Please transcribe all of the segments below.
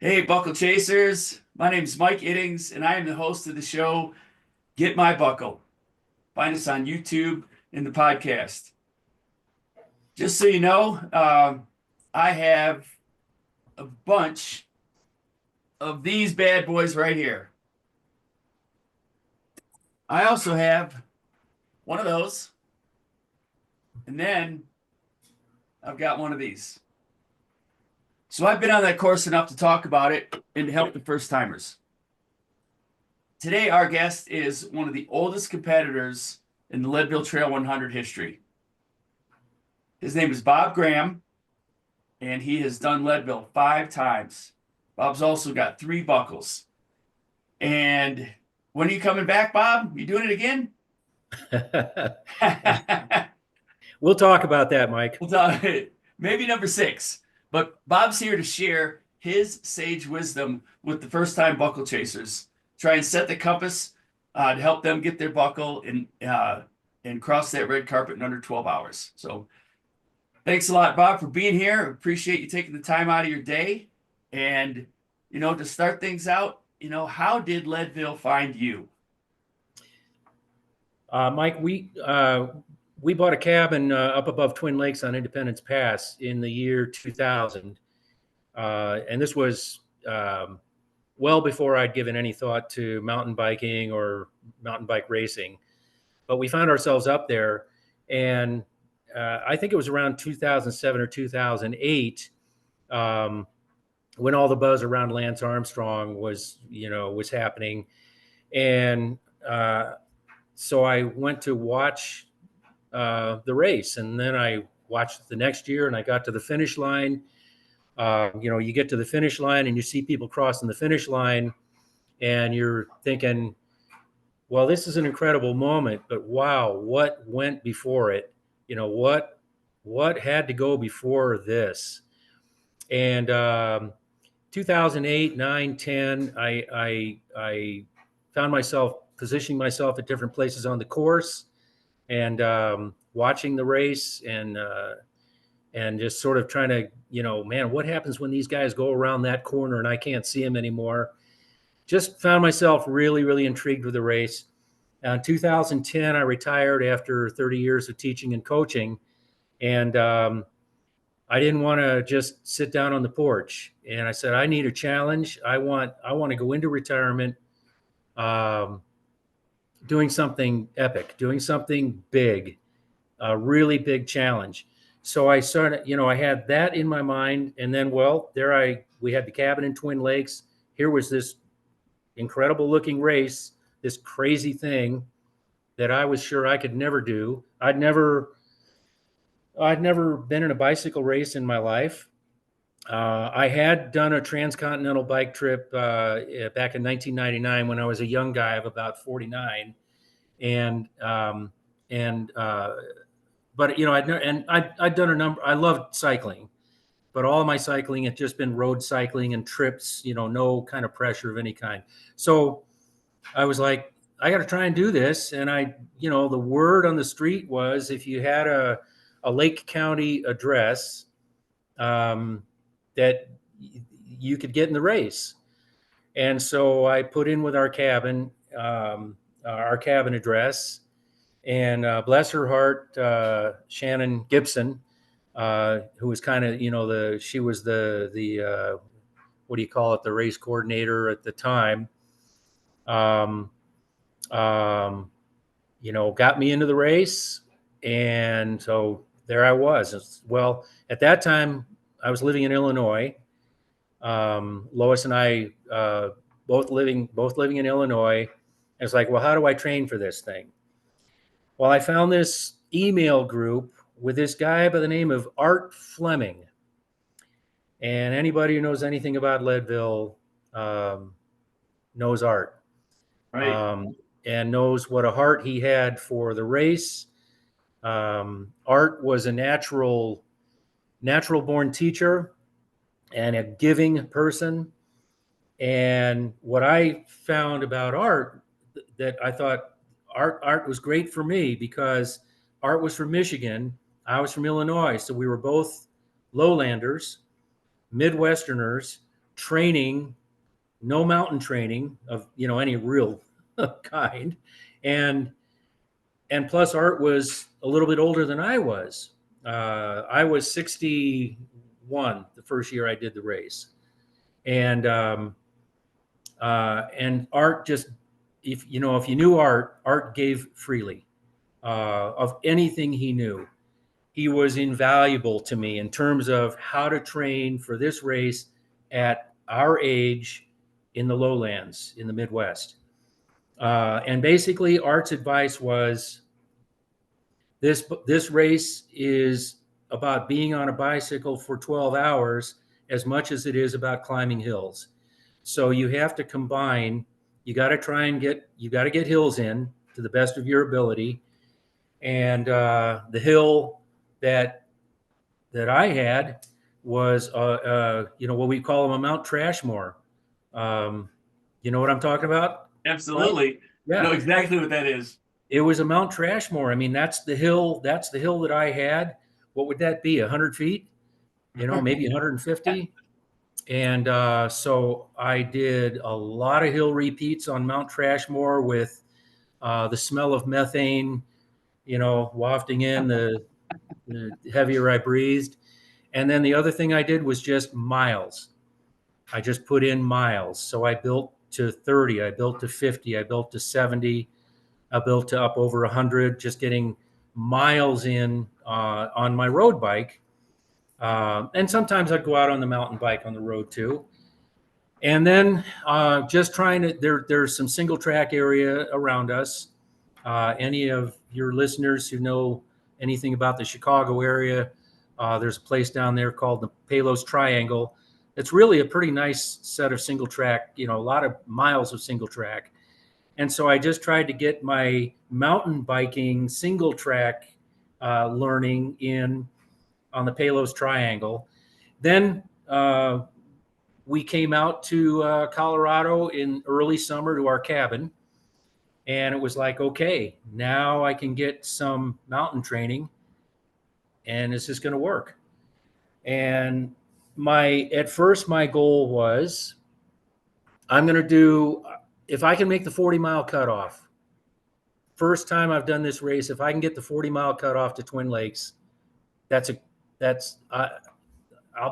Hey, Buckle Chasers. My name's Mike Iddings, and I am the host of the show, Get My Buckle. Find us on YouTube and the podcast. Just so you know, I have a bunch of these bad boys right here. I also have one of those, and then I've got one of these. So I've been on that course enough to talk about it and to help the first timers. Today, our guest is one of the oldest competitors in the Leadville Trail 100 history. His name is Bob Graham, and he has done Leadville 5 times. Bob's also got 3 buckles. And when are you coming back, Bob? You doing it again? We'll talk about that, Mike. Maybe number 6. But Bob's here to share his sage wisdom with the first-time buckle chasers. Try and set the compass to help them get their buckle and cross that red carpet in under 12 hours. So thanks a lot, Bob, for being here. Appreciate you taking the time out of your day. And, to start things out, how did Leadville find you? Mike, we bought a cabin up above Twin Lakes on Independence Pass in the year 2000. And this was well before I'd given any thought to mountain biking or mountain bike racing. But we found ourselves up there, and I think it was around 2007 or 2008 when all the buzz around Lance Armstrong was happening. And so I went to watch the race, and then I watched the next year, and I got to the finish line. You get to the finish line and you see people crossing the finish line and you're thinking, well, this is an incredible moment, but wow, what went before it? What had to go before this? And 2008, 9, 10, I found myself positioning myself at different places on the course and watching the race and just sort of trying to, man, what happens when these guys go around that corner and I can't see them anymore? Just found myself really, really intrigued with the race. In 2010, I retired after 30 years of teaching and coaching. And I didn't want to just sit down on the porch. And I said, I need a challenge. I want to go into retirement doing something epic, doing something big, a really big challenge. So I started, I had that in my mind. And then, we had the cabin in Twin Lakes. Here was this incredible looking race, this crazy thing that I was sure I could never do. I'd never been in a bicycle race in my life. I had done a transcontinental bike trip back in 1999 when I was a young guy of about 49. But I'd done a number. I loved cycling, but all of my cycling had just been road cycling and trips. No kind of pressure of any kind. So I was like, I got to try and do this. And the word on the street was if you had a Lake County address, that you could get in the race. And so I put in with our cabin address. And bless her heart, Shannon Gibson, who was kind of, she was the what do you call it, the race coordinator at the time, got me into the race. And so there I was. Well, at that time, I was living in Illinois. Lois and I both living in Illinois. And it's like, well, how do I train for this thing? Well, I found this email group with this guy by the name of Art Fleming. And anybody who knows anything about Leadville knows Art. Right. And knows what a heart he had for the race. Art was a natural born teacher and a giving person. And what I found about Art that I thought Art was great for me because Art was from Michigan. I was from Illinois. So we were both lowlanders, Midwesterners, training, no mountain training of, any real kind. And plus Art was a little bit older than I was. I was 61 the first year I did the race. And Art just, if you knew Art gave freely of anything he knew. He was invaluable to me in terms of how to train for this race at our age in the lowlands in the Midwest. And basically, Art's advice was, this race is about being on a bicycle for 12 hours as much as it is about climbing hills. So you have to combine. You got to get hills in to the best of your ability. And the hill that I had was, what we call them, a Mount Trashmore. You know what I'm talking about? Absolutely. Yeah. I know exactly what that is. It was a Mount Trashmore. I mean, that's the hill that I had. What would that be? 100 feet? Maybe 150. And so I did a lot of hill repeats on Mount Trashmore with the smell of methane, wafting in the heavier I breathed. And then the other thing I did was just miles. I just put in miles. So I built to 30, I built to 50, I built to 70, I built to up over 100, just getting miles in on my road bike. And sometimes I'd go out on the mountain bike on the road too. And then just trying to, there's some single track area around us. Any of your listeners who know anything about the Chicago area, there's a place down there called the Palos Triangle. It's really a pretty nice set of single track, a lot of miles of single track. And so I just tried to get my mountain biking single track learning in on the Palos Triangle. Then we came out to Colorado in early summer to our cabin. And it was like, okay, now I can get some mountain training, and is this going to work? And at first my goal was, I'm going to do, if I can make the 40-mile cutoff, first time I've done this race, if I can get the 40-mile cutoff to Twin Lakes, I'll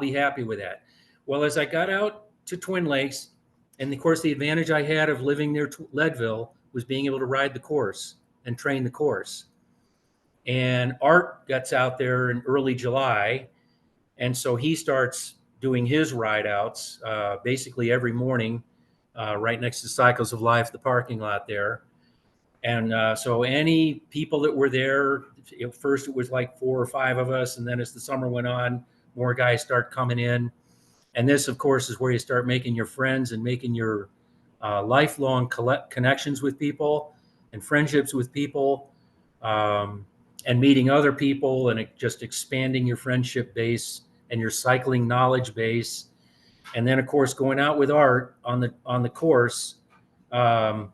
be happy with that. Well, as I got out to Twin Lakes, and of course the advantage I had of living near Leadville was being able to ride the course and train the course. And Art gets out there in early July. And so he starts doing his ride outs basically every morning right next to Cycles of Life, the parking lot there. And so any people that were there, at first it was like 4 or 5 of us. And then as the summer went on, more guys start coming in. And this, of course, is where you start making your friends and making your lifelong connections with people and friendships with people, and meeting other people, and just expanding your friendship base and your cycling knowledge base. And then, of course, going out with Art on the course. As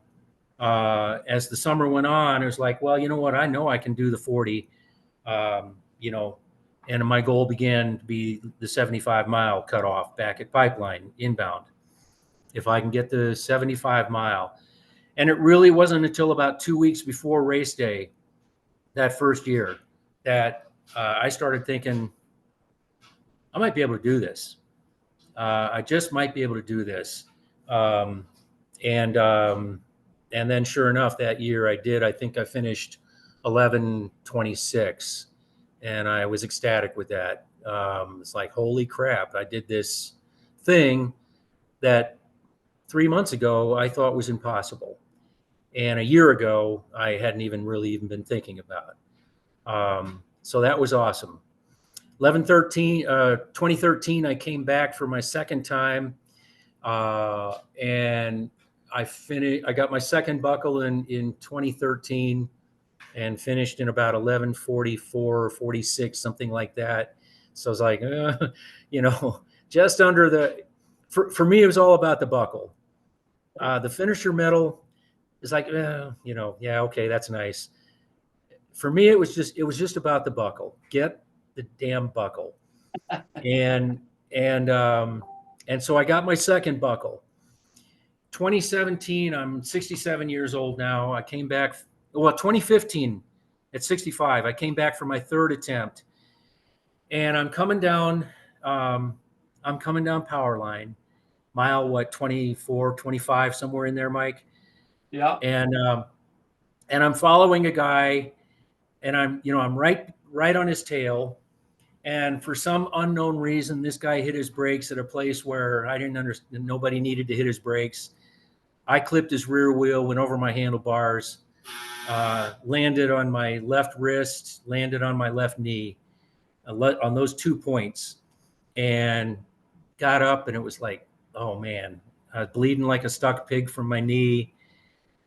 the summer went on, it was like, well, you know what? I know I can do the 40, and my goal began to be the 75-mile cutoff back at Pipeline inbound. If I can get the 75-mile. And it really wasn't until about 2 weeks before race day that first year that I started thinking, I might be able to do this. I just might be able to do this. And then sure enough, that year I did. I think I finished 11:26, and I was ecstatic with that. It's like, holy crap, I did this thing that 3 months ago I thought was impossible. And a year ago, I hadn't even been thinking about. So that was awesome. 2013, I came back for my second time, and I got my second buckle in 2013 and finished in about 11:44, 46, something like that. So I was like, just under for me, it was all about the buckle. The finisher medal is like, yeah, okay, that's nice. For me, it was just about the buckle. Get the damn buckle. And And so I got my second buckle. 2017, I'm 67 years old now. I came back, well, 2015 at 65, I came back for my third attempt. And I'm coming down power line, mile, what, 24, 25, somewhere in there, Mike. Yeah. And I'm following a guy, and I'm right on his tail. And for some unknown reason, this guy hit his brakes at a place where I didn't understand. Nobody needed to hit his brakes. I clipped his rear wheel, went over my handlebars, landed on my left wrist, landed on my left knee, on those 2 points, and got up, and it was like, oh man, I was bleeding like a stuck pig from my knee.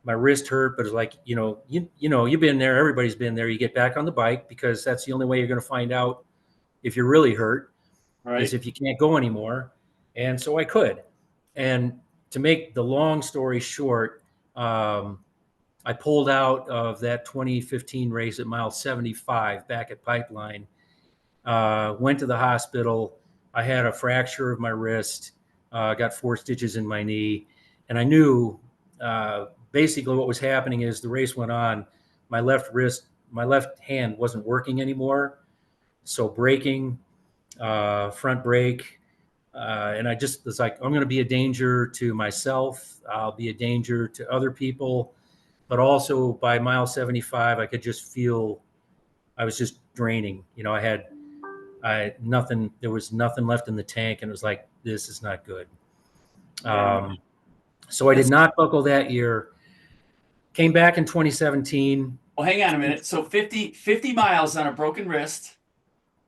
My wrist hurt, but it's like, you've been there. Everybody's been there. You get back on the bike because that's the only way you're going to find out if you're really hurt, Right. is if you can't go anymore. And so I could. And to make the long story short, I pulled out of that 2015 race at mile 75 back at Pipeline, went to the hospital. I had a fracture of my wrist, got 4 stitches in my knee. And I knew basically what was happening is the race went on. My left hand wasn't working anymore. So braking, front brake, and I just was like, I'm going to be a danger to myself. I'll be a danger to other people. But also by mile 75, I could just feel I was just draining. I had nothing. There was nothing left in the tank, and it was like, this is not good. So I did not buckle that year. Came back in 2017. Well, hang on a minute. So 50 miles on a broken wrist.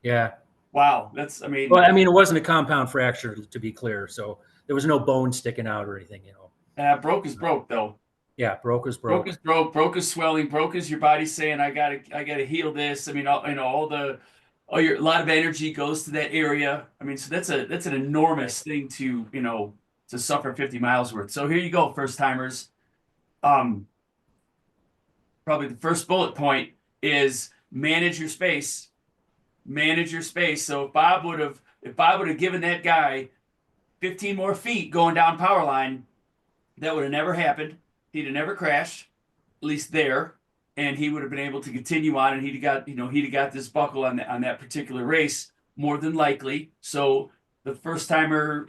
Yeah. Wow. Well, it wasn't a compound fracture, to be clear. So there was no bone sticking out or anything, Broke is broke, though. Yeah, broke is broke. Broke is broke. Broke is swelling. Broke is your body saying, I gotta heal this. I mean, a lot of energy goes to that area. I mean, so that's an enormous thing to suffer 50 miles worth. So here you go, first timers. Probably the first bullet point is manage your space. Manage your space. So if Bob would have given that guy 15 more feet going down power line, that would have never happened. He'd have never crashed, at least there, and he would have been able to continue on, and he'd have got this buckle on that particular race more than likely. So the first timer,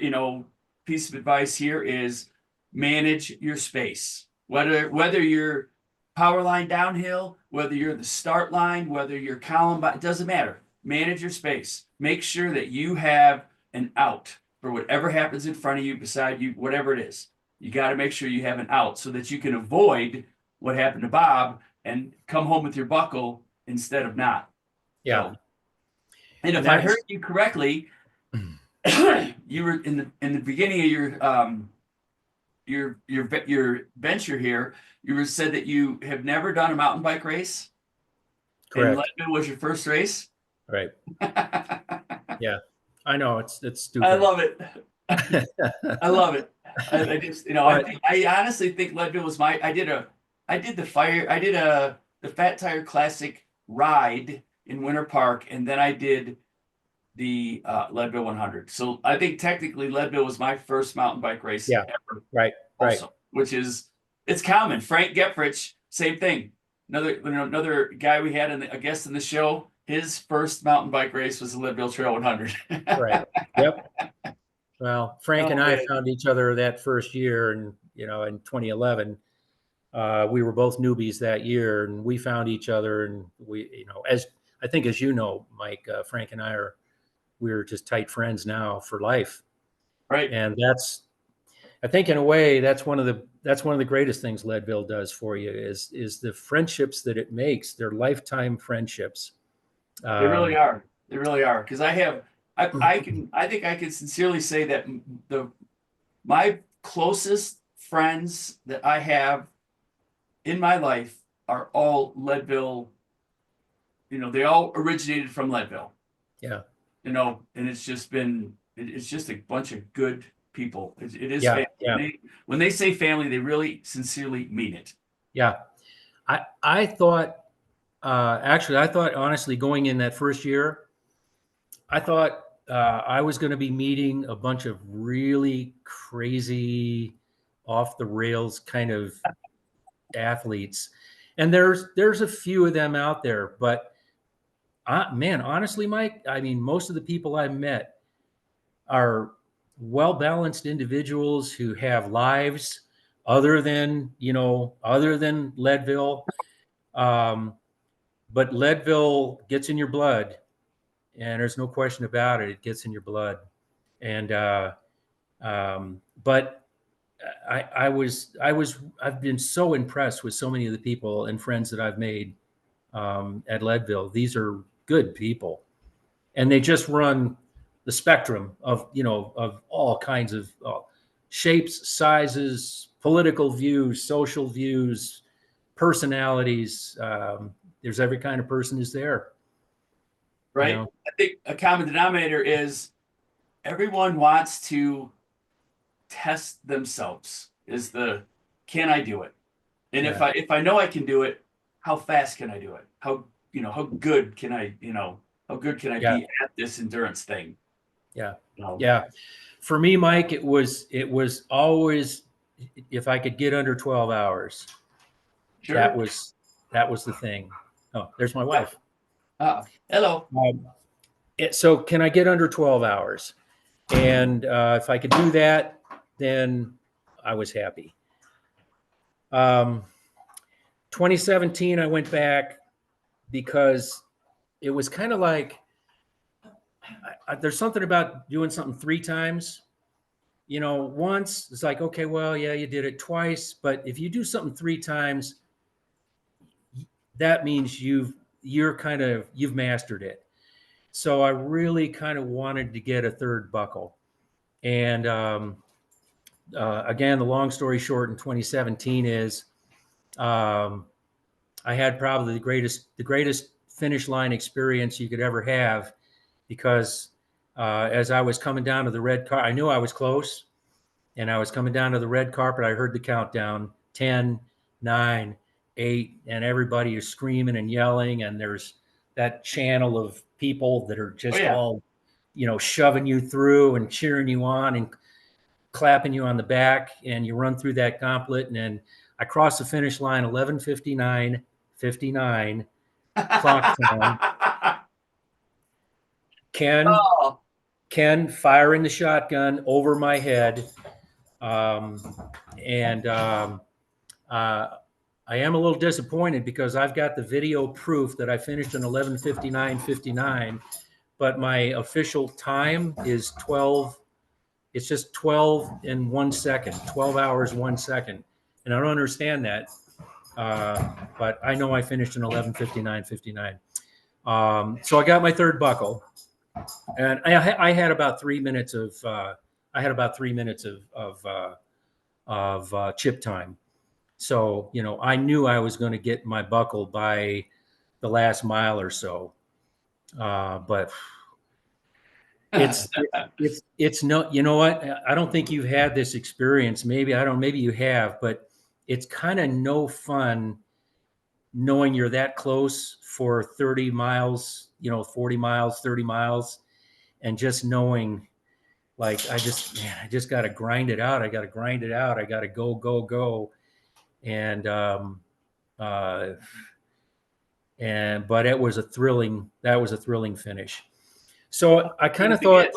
piece of advice here is manage your space. Whether you're power line downhill, whether you're the start line, whether you're column, it doesn't matter. Manage your space. Make sure that you have an out for whatever happens in front of you, beside you, whatever it is. You got to make sure you have an out so that you can avoid what happened to Bob and come home with your buckle instead of not. Yeah. So, and if I heard you correctly, you were in the beginning of your venture here. You said that you have never done a mountain bike race. Correct. And Leadville was your first race. Right. Yeah, I know it's stupid. I love it. I love it. I just, I honestly think Leadville was I did the Fat Tire Classic ride in Winter Park, and then I did the Leadville 100. So I think technically Leadville was my first mountain bike race ever. Right. Also, which is, it's common. Frank Gepfrich, same thing. Another guy we had a guest in the show. His first mountain bike race was the Leadville Trail 100. Right. Yep. Well, Frank and I found each other that first year, and in 2011, we were both newbies that year, and we found each other, and we, as you know, Mike, Frank and I we're just tight friends now for life. Right. And I think in a way that's one of the greatest things Leadville does for you is the friendships that it makes. They're lifetime friendships. They really are. They really are. Because I think I can sincerely say that my closest friends that I have in my life are all Leadville. They all originated from Leadville. Yeah. And it's just a bunch of good people. It is. Yeah. Family. Yeah. When they say family, they really sincerely mean it. Yeah. I thought honestly, going in that first year, I thought I was going to be meeting a bunch of really crazy, off the rails kind of athletes, and there's a few of them out there. But man, honestly, Mike, I mean, most of the people I met are well balanced individuals who have lives other than Leadville. Um, but Leadville gets in your blood, and there's no question about it. It gets in your blood, and but I've been so impressed with so many of the people and friends that I've made at Leadville. These are good people, and they just run the spectrum of of all kinds of shapes, sizes, political views, social views, personalities. There's every kind of person is there. Right. I think a common denominator is everyone wants to test themselves. Can I do it? And if I know I can do it, how fast can I do it? How good can I be at this endurance thing? Yeah. For me, Mike, it was always, if I could get under 12 hours, sure. that was the thing. Oh, there's my wife. Hello. So can I get under 12 hours? And if I could do that, then I was happy. 2017, I went back because it was kind of like, there's something about doing something 3 times. Once it's like, okay, well, yeah, you did it twice, but if you do something 3 times, that means you've mastered it. So I really kind of wanted to get a 3rd buckle. And again, the long story short, in 2017 is I had probably the greatest finish line experience you could ever have, because as I was coming down to the red carpet, I knew I was close, and I was coming down to the red carpet. I heard the countdown: 10, 9, 8, and everybody is screaming and yelling, and there's that channel of people that are just all, shoving you through and cheering you on and clapping you on the back, and you run through that gauntlet. And then I crossed the finish line 11:59:59 clock time. Ken firing the shotgun over my head. I am a little disappointed because I've got the video proof that I finished in 11:59:59, but my official time is 12. It's just 12 and 1 second, 12 hours, 1 second. And I don't understand that. But I know I finished in 11:59:59. So I got my 3rd buckle, and I had about 3 minutes of chip time. So, I knew I was going to get my buckle by the last mile or so. But it's no, you know what? I don't think you've had this experience. Maybe you have, but it's kind of no fun knowing you're that close for 30 miles, 40 miles, 30 miles, and just knowing, like, I just got to grind it out. I got to go. But it was a thrilling finish. So I kind of thought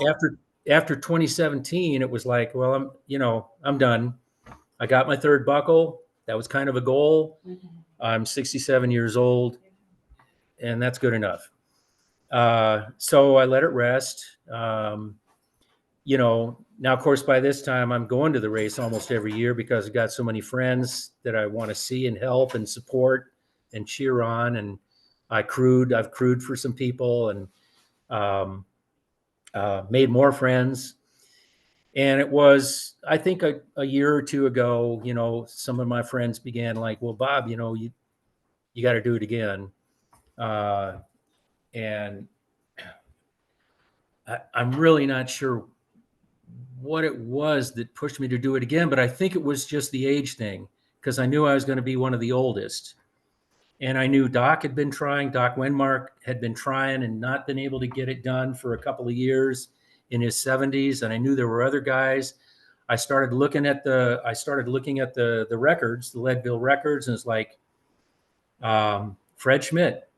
after 2017, it was like, well, I'm done. I got my 3rd buckle. That was kind of a goal. I'm 67 years old, and that's good enough. So I let it rest. Now, of course, by this time I'm going to the race almost every year because I've got so many friends that I want to see and help and support and cheer on. And I've crewed for some people, and made more friends. And it was, I think, a year or 2 ago, some of my friends began like, well, Bob, you got to do it again. And I'm really not sure what it was that pushed me to do it again, but I think it was just the age thing, because I knew I was going to be one of the oldest. And I knew Doc Wenmark had been trying and not been able to get it done for a couple of years. in his 70s, and I knew there were other guys. I started looking at the records, the Leadville records, and it's like Fred Schmidt,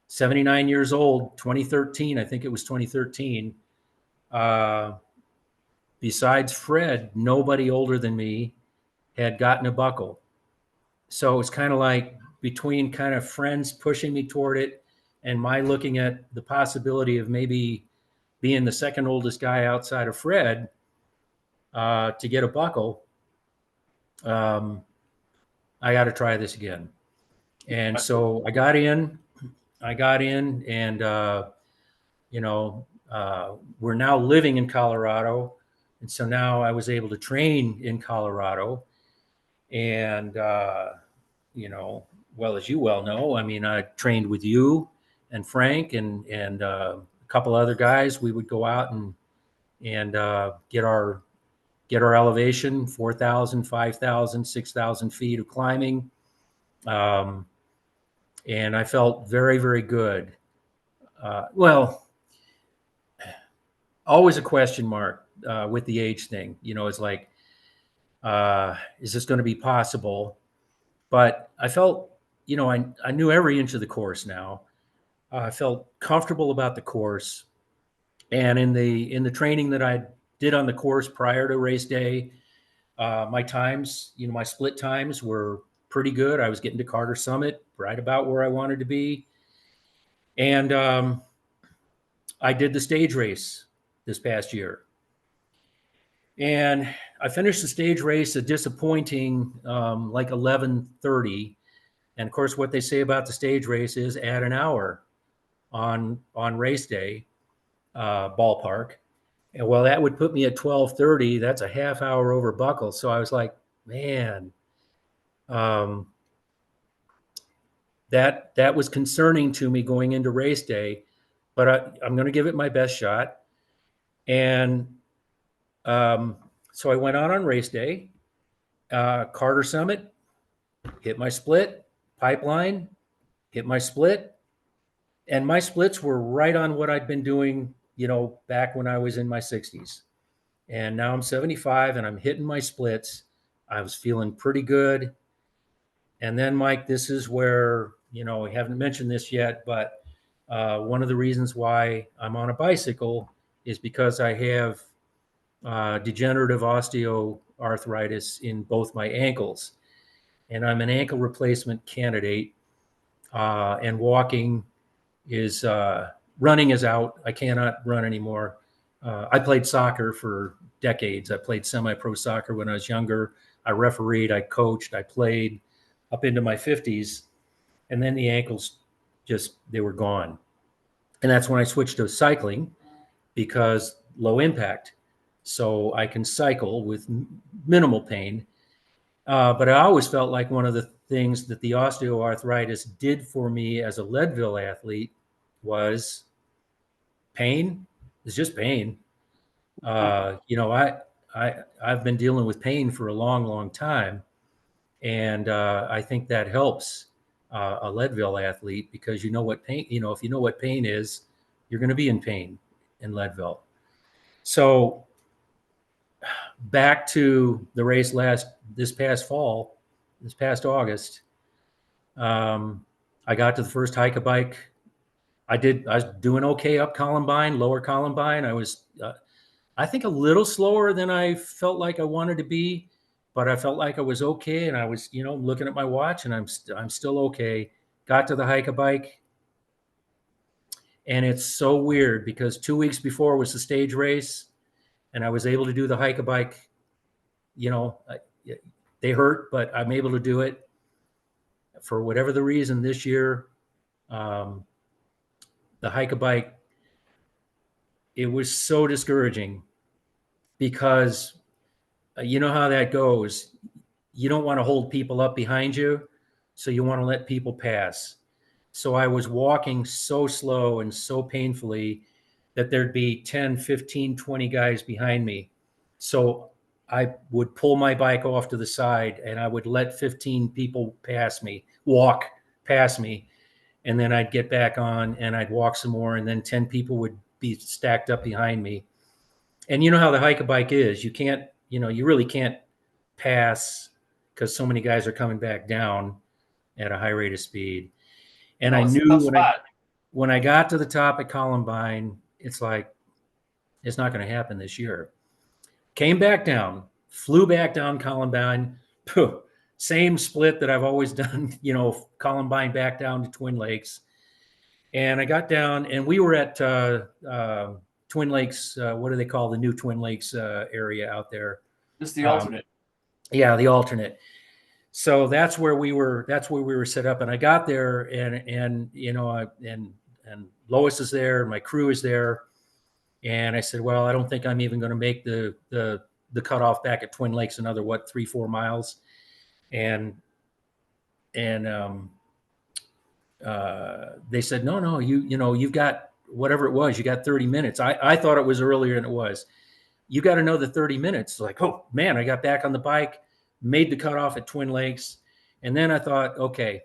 79 years old, 2013. I think it was 2013. Besides Fred, nobody older than me had gotten a buckle. So it's kind of like between kind of friends pushing me toward it and my looking at the possibility of maybe being the second oldest guy outside of Fred to get a buckle. I got to try this again. And so I got in, and, we're now living in Colorado. And so now I was able to train in Colorado. And, well, as you well know, I mean, I trained with you and Frank and a couple other guys. We would go out and get our elevation, 4,000, 5,000, 6,000 feet of climbing. And I felt very, very good. Well, always a question mark with the age thing. It's like, is this going to be possible? But I felt, I knew every inch of the course now. I felt comfortable about the course. And in the training that I did on the course prior to race day, my times, my split times were pretty good. I was getting to Carter Summit right about where I wanted to be. And I did the stage race this past year. And I finished the stage race a disappointing like 11:30. And of course, what they say about the stage race is add an hour on race day, ballpark. And well, that would put me at 12:30. That's a half hour over buckle. So I was like, man, that was concerning to me going into race day. But I'm going to give it my best shot. And so I went out on race day, Carter Summit, hit my split, Pipeline, hit my split. And my splits were right on what I'd been doing, back when I was in my 60s. And now I'm 75 and I'm hitting my splits. I was feeling pretty good. And then, Mike, this is where, we haven't mentioned this yet, but one of the reasons why I'm on a bicycle is because I have degenerative osteoarthritis in both my ankles. And I'm an ankle replacement candidate. And walking is, running is out. I cannot run anymore. I played soccer for decades. I played semi-pro soccer when I was younger. I refereed, I coached, I played up into my 50s. And then the ankles they were gone. And that's when I switched to cycling because low impact. So I can cycle with minimal pain. But I always felt like one of the things that the osteoarthritis did for me as a Leadville athlete was pain. It's just pain. I've been dealing with pain for a long, long time. And I think that helps a Leadville athlete because if you know what pain is, you're going to be in pain in Leadville. So back to the race this past August, I got to the first hike-a-bike. I was doing okay up Columbine, lower Columbine. I was, I think, a little slower than I felt like I wanted to be, but I felt like I was okay. And I was, looking at my watch, and I'm still okay. Got to the hike-a-bike, and it's so weird because 2 weeks before was the stage race, and I was able to do the hike-a-bike. They hurt, but I'm able to do it. For whatever the reason, this year, the hike-a-bike, it was so discouraging because you know how that goes. You don't want to hold people up behind you, so you want to let people pass. So I was walking so slow and so painfully that there'd be 10, 15, 20 guys behind me. So I would pull my bike off to the side and I would let 15 people walk past me. And then I'd get back on and I'd walk some more. And then 10 people would be stacked up behind me. And you know how the hike a bike is. You can't, you really can't pass because so many guys are coming back down at a high rate of speed. And I No, it's a knew tough spot. when I got to the top at Columbine, it's like, it's not going to happen this year. Came back down, flew back down Columbine, same split that I've always done, Columbine back down to Twin Lakes. And I got down, and we were at Twin Lakes. What do they call the new Twin Lakes area out there? Just the Um, alternate. yeah, the alternate. So that's where we were. That's where we were set up. And I got there, and and Lois is there, my crew is there, and I said, well, I don't think I'm even going to make the cutoff back at Twin Lakes, another 3-4 miles, and they said, no, you've got whatever it was, you got 30 minutes. I thought it was earlier than it was. You got another 30 minutes. Like, oh man, I got back on the bike, made the cutoff at Twin Lakes. And then I thought, okay,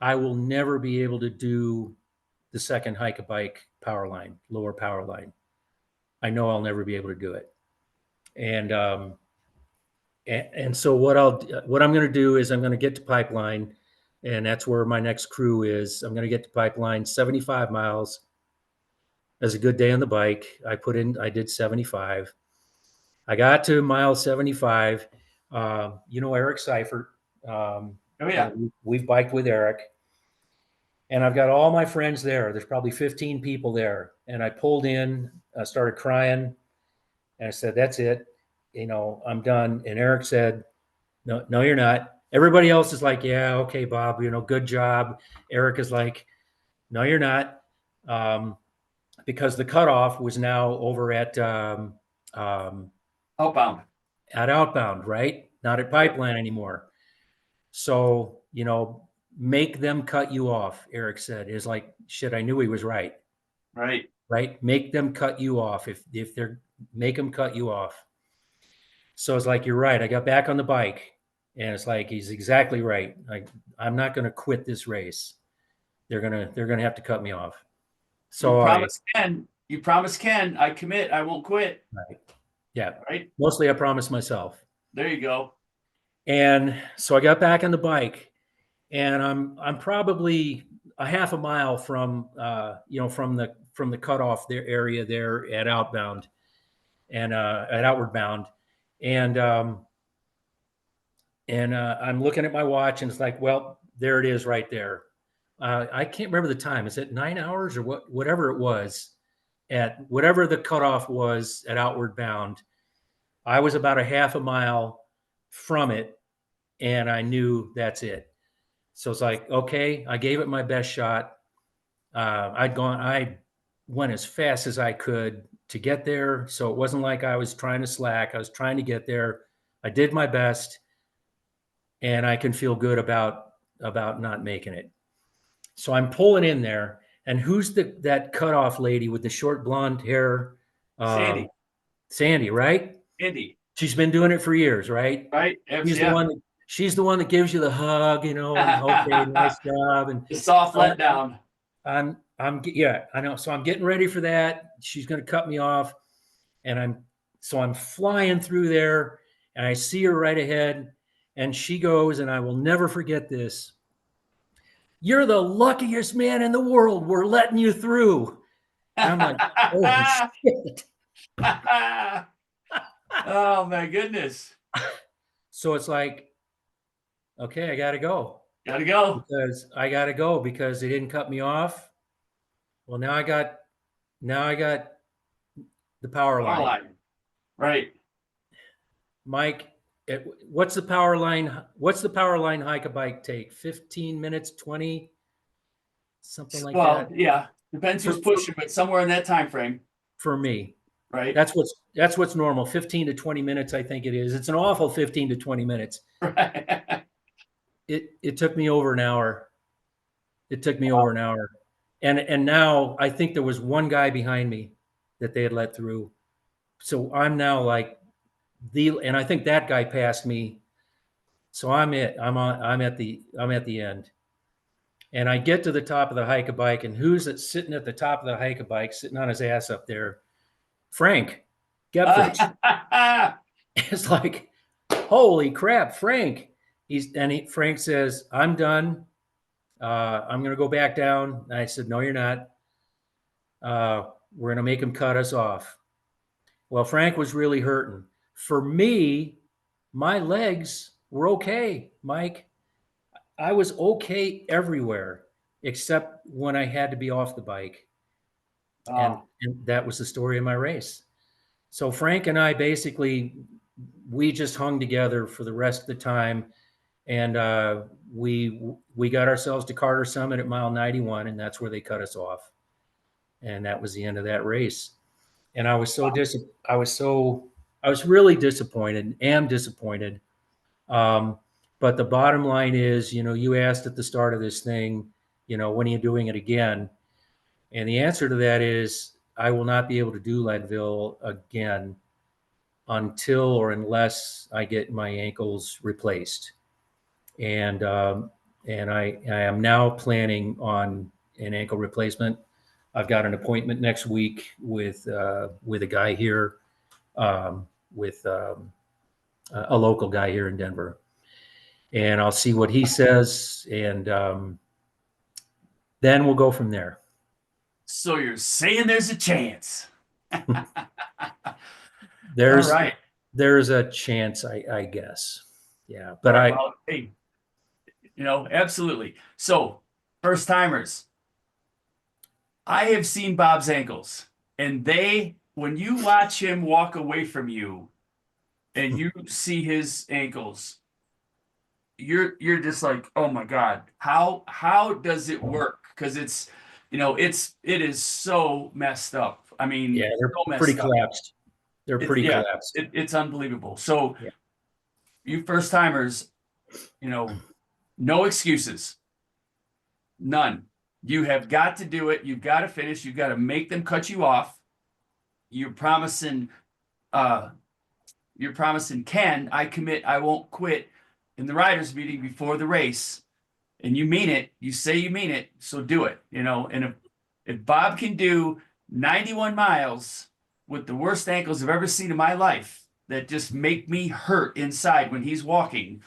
I will never be able to do the second hike a bike power line, lower power line. I know I'll never be able to do it. And so what I'm going to do is I'm going to get to Pipeline, and that's where my next crew is. I'm going to get to Pipeline, 75 miles. That's a good day on the bike. I did 75. I got to mile 75. Eric Seifert. Oh yeah. We've biked with Eric, and I've got all my friends there. There's probably 15 people there. And I pulled in, I started crying, and I said, that's it. I'm done. And Eric said, no, you're not. Everybody else is like, yeah, okay, Bob, good job. Eric is like, no, you're not. Because the cutoff was now over at Outbound. Outbound, right? Not at Pipeline anymore. So, make them cut you off, Eric said. Is like, shit, I knew he was right. Right. Right? Make them cut you off. If they're, make them cut you off. So it's like, you're right. I got back on the bike, and it's like, he's exactly right. I'm not going to quit this race. They're going to have to cut me off. So you promise Ken, I commit, I won't quit. Right. Yeah. Right. Mostly I promised myself. There you go. And so I got back on the bike, and I'm probably a half a mile from from the cutoff there area there at outbound and at outward bound. And I'm looking at my watch, and it's like, well, there it is right there. I can't remember the time. Is it 9 hours or whatever it was at whatever the cutoff was at outward bound? I was about a half a mile from it, and I knew that's it. So it's like, okay, I gave it my best shot. I went as fast as I could to get there. So it wasn't like I was trying to slack. I was trying to get there. I did my best, and I can feel good about not making it. So I'm pulling in there, and who's that cutoff lady with the short blonde hair? Sandy, right? Sandy. She's been doing it for years, right? Right. She's the one that gives you the hug, and okay, nice job, and the soft letdown. I know. So I'm getting ready for that. She's going to cut me off, and I'm flying through there, and I see her right ahead, and she goes, and I will never forget this. You're the luckiest man in the world. We're letting you through. And I'm like, oh shit. Oh my goodness. So it's like, okay, I gotta go. Gotta go. Because they didn't cut me off. Well, now I got the power line. Right. Mike, what's the power line hike a bike take? 15 minutes, 20, something like that? Well, yeah. Depends who's pushing, but somewhere in that time frame. For me. Right. That's what's normal. 15 to 20 minutes, I think it is. It's an awful 15 to 20 minutes. Right. It took me over an hour. Over an hour. And now I think there was one guy behind me that they had let through. So I'm now like and I think that guy passed me. So I'm at the end. And I get to the top of the hike a bike, and who's sitting at the top of the hike a bike, sitting on his ass up there? Frank. Gepfridge. It's like, holy crap, Frank. Frank says, I'm done. I'm going to go back down. And I said, no, you're not. We're going to make him cut us off. Well, Frank was really hurting. For me, my legs were okay, Mike. I was okay everywhere except when I had to be off the bike. And that was the story of my race. So Frank and I basically, we just hung together for the rest of the time. And we got ourselves to Carter Summit at mile 91, and that's where they cut us off. And that was the end of that race. And I was I was really disappointed, am disappointed. But the bottom line is, you asked at the start of this thing, when are you doing it again? And the answer to that is I will not be able to do Leadville again until or unless I get my ankles replaced. And I am now planning on an ankle replacement. I've got an appointment next week with a guy here, with a local guy here in Denver, and I'll see what he says, and then we'll go from there. So you're saying there's a chance? There's all right. There's a chance, I guess. Yeah, but right, well, hey, absolutely. So first timers, I have seen Bob's ankles, and when you watch him walk away from you and you see his ankles, you're just like, oh my God, how does it work? Because it is so messed up. I mean, yeah, they're so pretty collapsed. They're pretty collapsed. It's unbelievable. So yeah. You first timers, no excuses. None. You have got to do it. You've got to finish. You've got to make them cut you off. You're promising Ken, I commit, I won't quit in the riders meeting before the race. And you mean it. You say you mean it. So do it. And if Bob can do 91 miles with the worst ankles I've ever seen in my life, that just make me hurt inside when he's walking,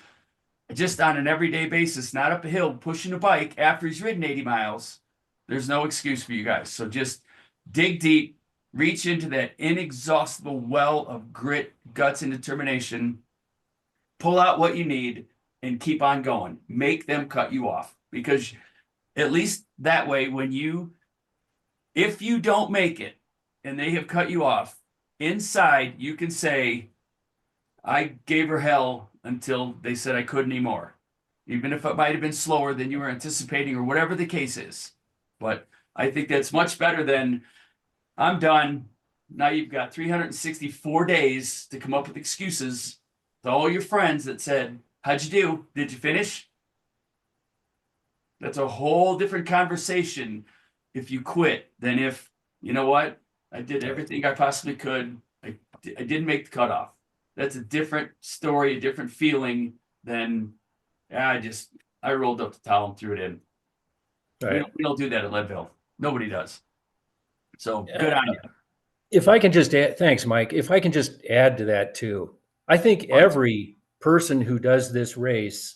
just on an everyday basis, not up a hill, pushing a bike after he's ridden 80 miles, there's no excuse for you guys. So just dig deep, reach into that inexhaustible well of grit, guts, and determination, pull out what you need, and keep on going. Make them cut you off, because at least that way, if you don't make it and they have cut you off, inside you can say, I gave her hell until they said I couldn't anymore, even if it might have been slower than you were anticipating or whatever the case is. But I think that's much better than, I'm done. Now you've got 364 days to come up with excuses to all your friends that said, how'd you do? Did you finish? That's a whole different conversation if you quit than if, you know what, I did everything I possibly could. I didn't make the cutoff. That's a different story, a different feeling than, I rolled up the towel and threw it in. Right. We don't do that at Leadville. Nobody does. So good on you. If I can just add, thanks, Mike. If I can just add to that too, I think every person who does this race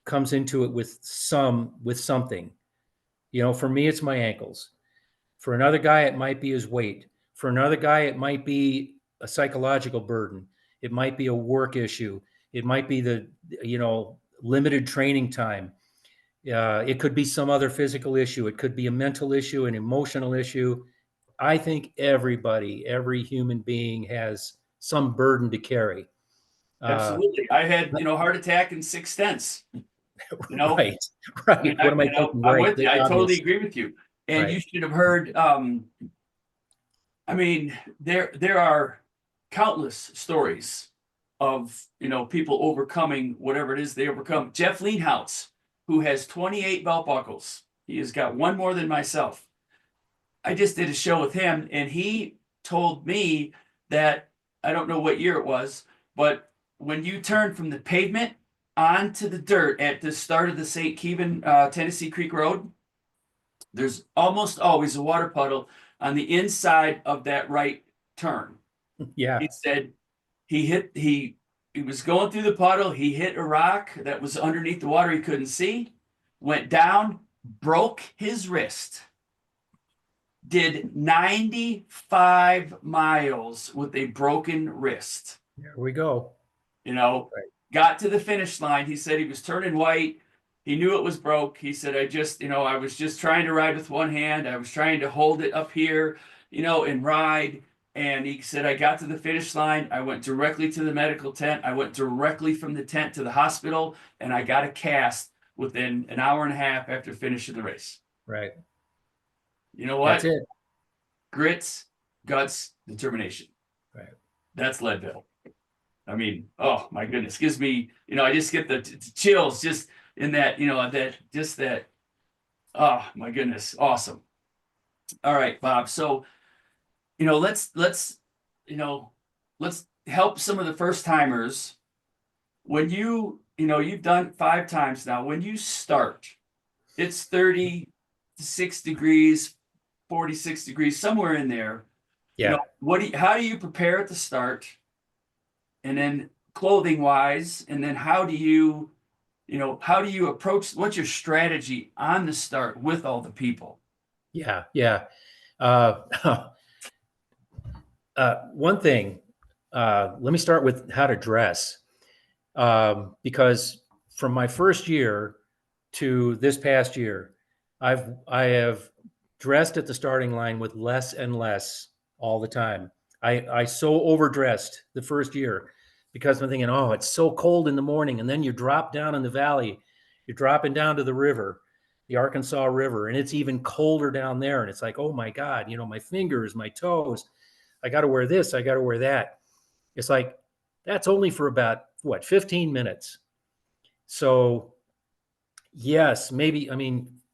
comes into it with something. For me, it's my ankles. For another guy, it might be his weight. For another guy, it might be a psychological burden. It might be a work issue. It might be the, limited training time. It could be some other physical issue. It could be a mental issue, an emotional issue. I think every human being has some burden to carry. Absolutely. I had, heart attack and 6 stents. Right. What am I thinking? I'm with you. I totally agree with you. And right. You should have heard, there are countless stories of, people overcoming whatever it is they overcome. Jeff Leanhouse, who has 28 belt buckles. He has got one more than myself. I just did a show with him, and he told me that, I don't know what year it was, but when you turn from the pavement onto the dirt at the start of the St. Kevin, Tennessee Creek Road, there's almost always a water puddle on the inside of that right turn. Yeah. He said he was going through the puddle. He hit a rock that was underneath the water he couldn't see, went down, broke his wrist, did 95 miles with a broken wrist. There we go. You know, Right. got to the finish line. He said he was turning white. He knew it was broke. He said, I was just trying to ride with one hand. I was trying to hold it up here, and ride. And he said, I got to the finish line. I went directly to the medical tent. I went directly from the tent to the hospital, and I got a cast within an hour and a half after finishing the race. Right. You know what? That's it. Grits, guts, determination. Right. That's Leadville. I mean, oh my goodness, gives me, I just get the chills just in that, oh my goodness, awesome. All right, Bob. So, let's help some of the first timers. When you've done 5 times now, when you start, it's 36 degrees, 46 degrees, somewhere in there. Yeah. How do you prepare at the start? And then clothing wise, and then how do you approach, what's your strategy on the start with all the people? Yeah. Yeah. One thing, let me start with how to dress. Because from my first year to this past year, I have dressed at the starting line with less and less all the time. I so overdressed the first year because I'm thinking, oh, it's so cold in the morning. And then you drop down in the valley, you're dropping down to the river, the Arkansas River, and it's even colder down there. And it's like, oh my God, my fingers, my toes, I got to wear this, I got to wear that. It's like, that's only for about 15 minutes. So yes, maybe,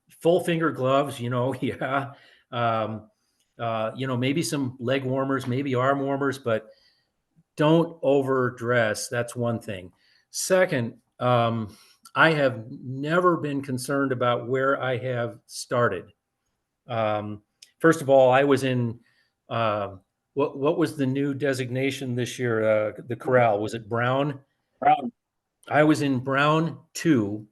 full finger gloves, yeah. Maybe some leg warmers, maybe arm warmers, but don't overdress. That's one thing. Second, I have never been concerned about where I have started. First of all, I was in, what was the new designation this year? The corral, was it Brown? Brown. I was in Brown 2,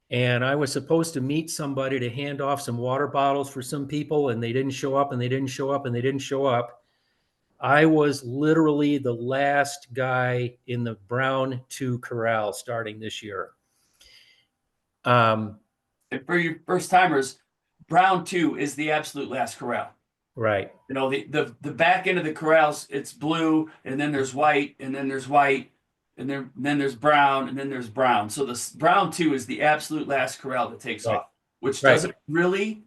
and I was supposed to meet somebody to hand off some water bottles for some people, and they didn't show up, and they didn't show up, and they didn't show up. I was literally the last guy in the Brown 2 corral starting this year. And for your first timers, Brown 2 is the absolute last corral. Right. The back end of the corrals, it's blue, and then there's white, and then there's white, and then there's brown, and then there's brown. So the Brown 2 is the absolute last corral that takes Right. off, which Right. doesn't really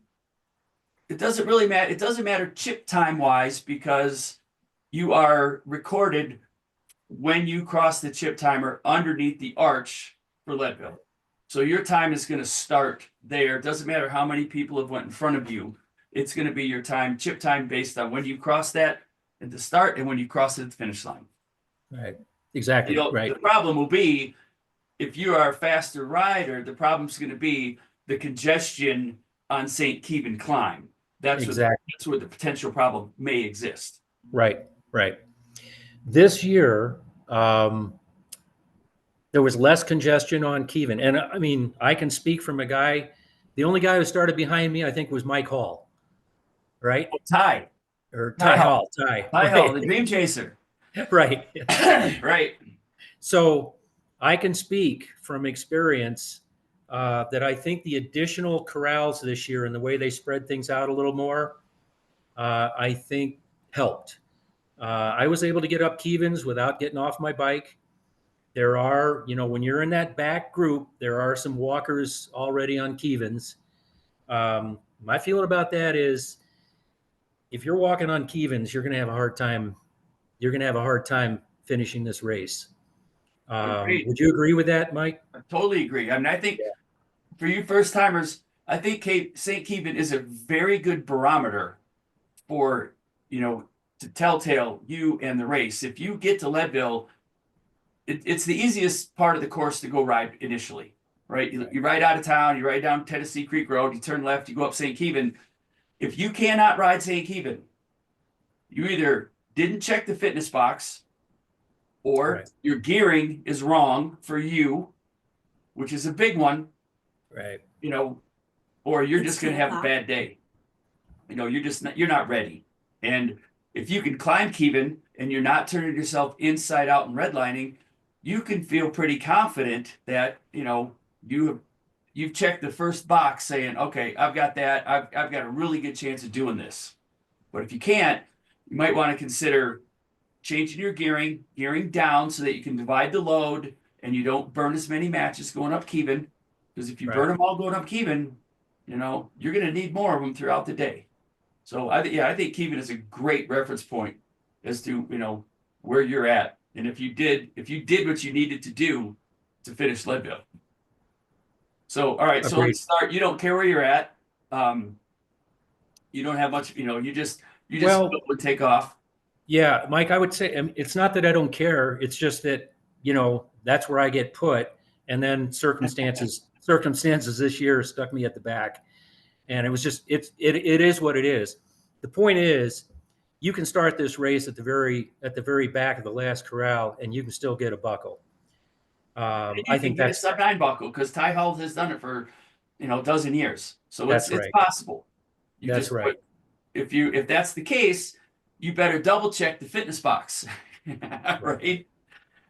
matter. It doesn't matter chip time wise, because you are recorded when you cross the chip timer underneath the arch for Leadville. So your time is going to start there. It doesn't matter how many people have went in front of you. It's going to be your time, chip time, based on when you cross that at the start and when you cross it at the finish line. Right. Exactly. Right. The problem will be, if you are a faster rider, the problem's going to be the congestion on St. Keevan climb. That's where the potential problem may exist. Right. Right. This year, there was less congestion on Keevan. And I can speak from a guy, the only guy who started behind me, I think, was Mike Hall, right? Ty Hall, the Dream Chaser. Right. Right. So I can speak from experience that I think the additional corrals this year and the way they spread things out a little more, I think helped. I was able to get up Keevans without getting off my bike. There are, when you're in that back group, there are some walkers already on Keevans. My feeling about that is, if you're walking on Keevans, you're going to have a hard time. You're going to have a hard time finishing this race. Would you agree with that, Mike? I totally agree. I think for you first timers, I think St. Keevan is a very good barometer for, to telltale you and the race. If you get to Leadville, it's the easiest part of the course to go ride initially, right? You ride out of town, you ride down Tennessee Creek Road, you turn left, you go up St. Keevan. If you cannot ride St. Keevan, you either didn't check the fitness box, or Right. your gearing is wrong for you, which is a big one, Right. you know, or you're It's just going to 10 have a o'clock. bad day. You know, you're not ready. And if you can climb Kevin and you're not turning yourself inside out and redlining, you can feel pretty confident that, you know, you've checked the first box saying, okay, I've got that. I've got a really good chance of doing this. But if you can't, you might want to consider changing your gearing down so that you can divide the load and you don't burn as many matches going up Kevin. Because if you burn them all going up Kevin, you know, you're going to need more of them throughout the day. So I think Kevin is a great reference point as to, you know, where you're at. And if you did what you needed to do to finish Leadville. So, all right. So Agreed. let's start. You don't care where you're at. You don't have much, you know, you just Well, would take off. Yeah, Mike, I would say it's not that I don't care. It's just that, you know, that's where I get put. And then circumstances this year stuck me at the back. And it was just, it is what it is. The point is, you can start this race at the very back of the last corral and you can still get a buckle. I think get a that's sub-9 buckle because Ty Hall has done it for, you know, a dozen years. So That's it's right. possible. That's right. If that's the case, you better double check the fitness box. Right?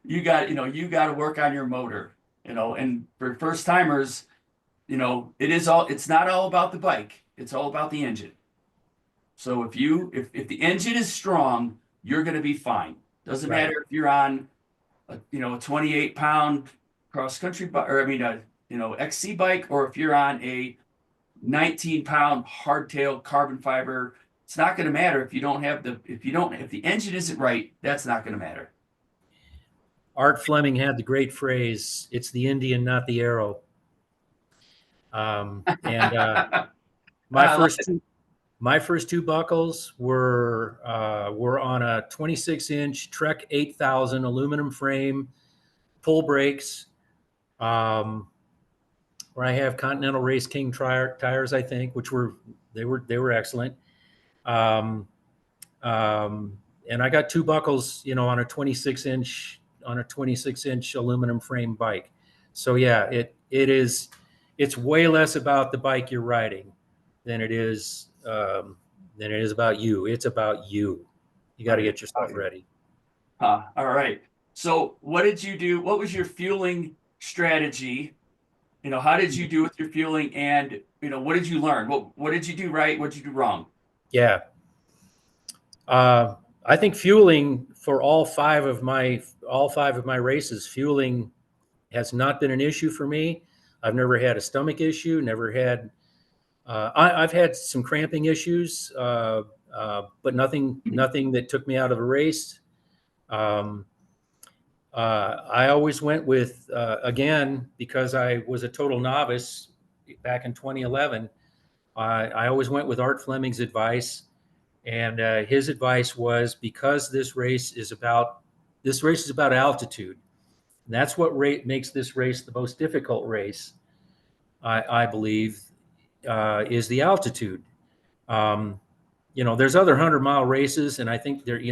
You got to work on your motor, you know, and for first timers, you know, it's not all about the bike. It's all about the engine. So if the engine is strong, you're going to be fine. Doesn't Right. matter if you're on a 28-pound cross country bike, or XC bike, or if you're on a 19-pound hardtail carbon fiber. It's not going to matter if the engine isn't right. That's not going to matter. Art Fleming had the great phrase, "It's the Indian, not the arrow." And my first two buckles were on a 26-inch Trek 8000 aluminum frame, pull brakes, where I have Continental Race King tires, I think, which were excellent. And I got two buckles, you know, on a 26-inch aluminum frame bike. So yeah, it's way less about the bike you're riding than it is about you. It's about you. You got to get yourself ready. All right. So what did you do? What was your fueling strategy? You know, how did you do with your fueling, and you know, what did you learn? What did you do right? What did you do wrong? Yeah. I think fueling for all five of my races, fueling has not been an issue for me. I've never had a stomach issue. Never had. I've had some cramping issues, but nothing that took me out of a race. I always went with again, because I was a total novice back in 2011. I always went with Art Fleming's advice. And his advice was, because this race is about altitude. And that's what makes this race the most difficult race, I believe, is the altitude. You know, there's other 100-mile races, and I think there's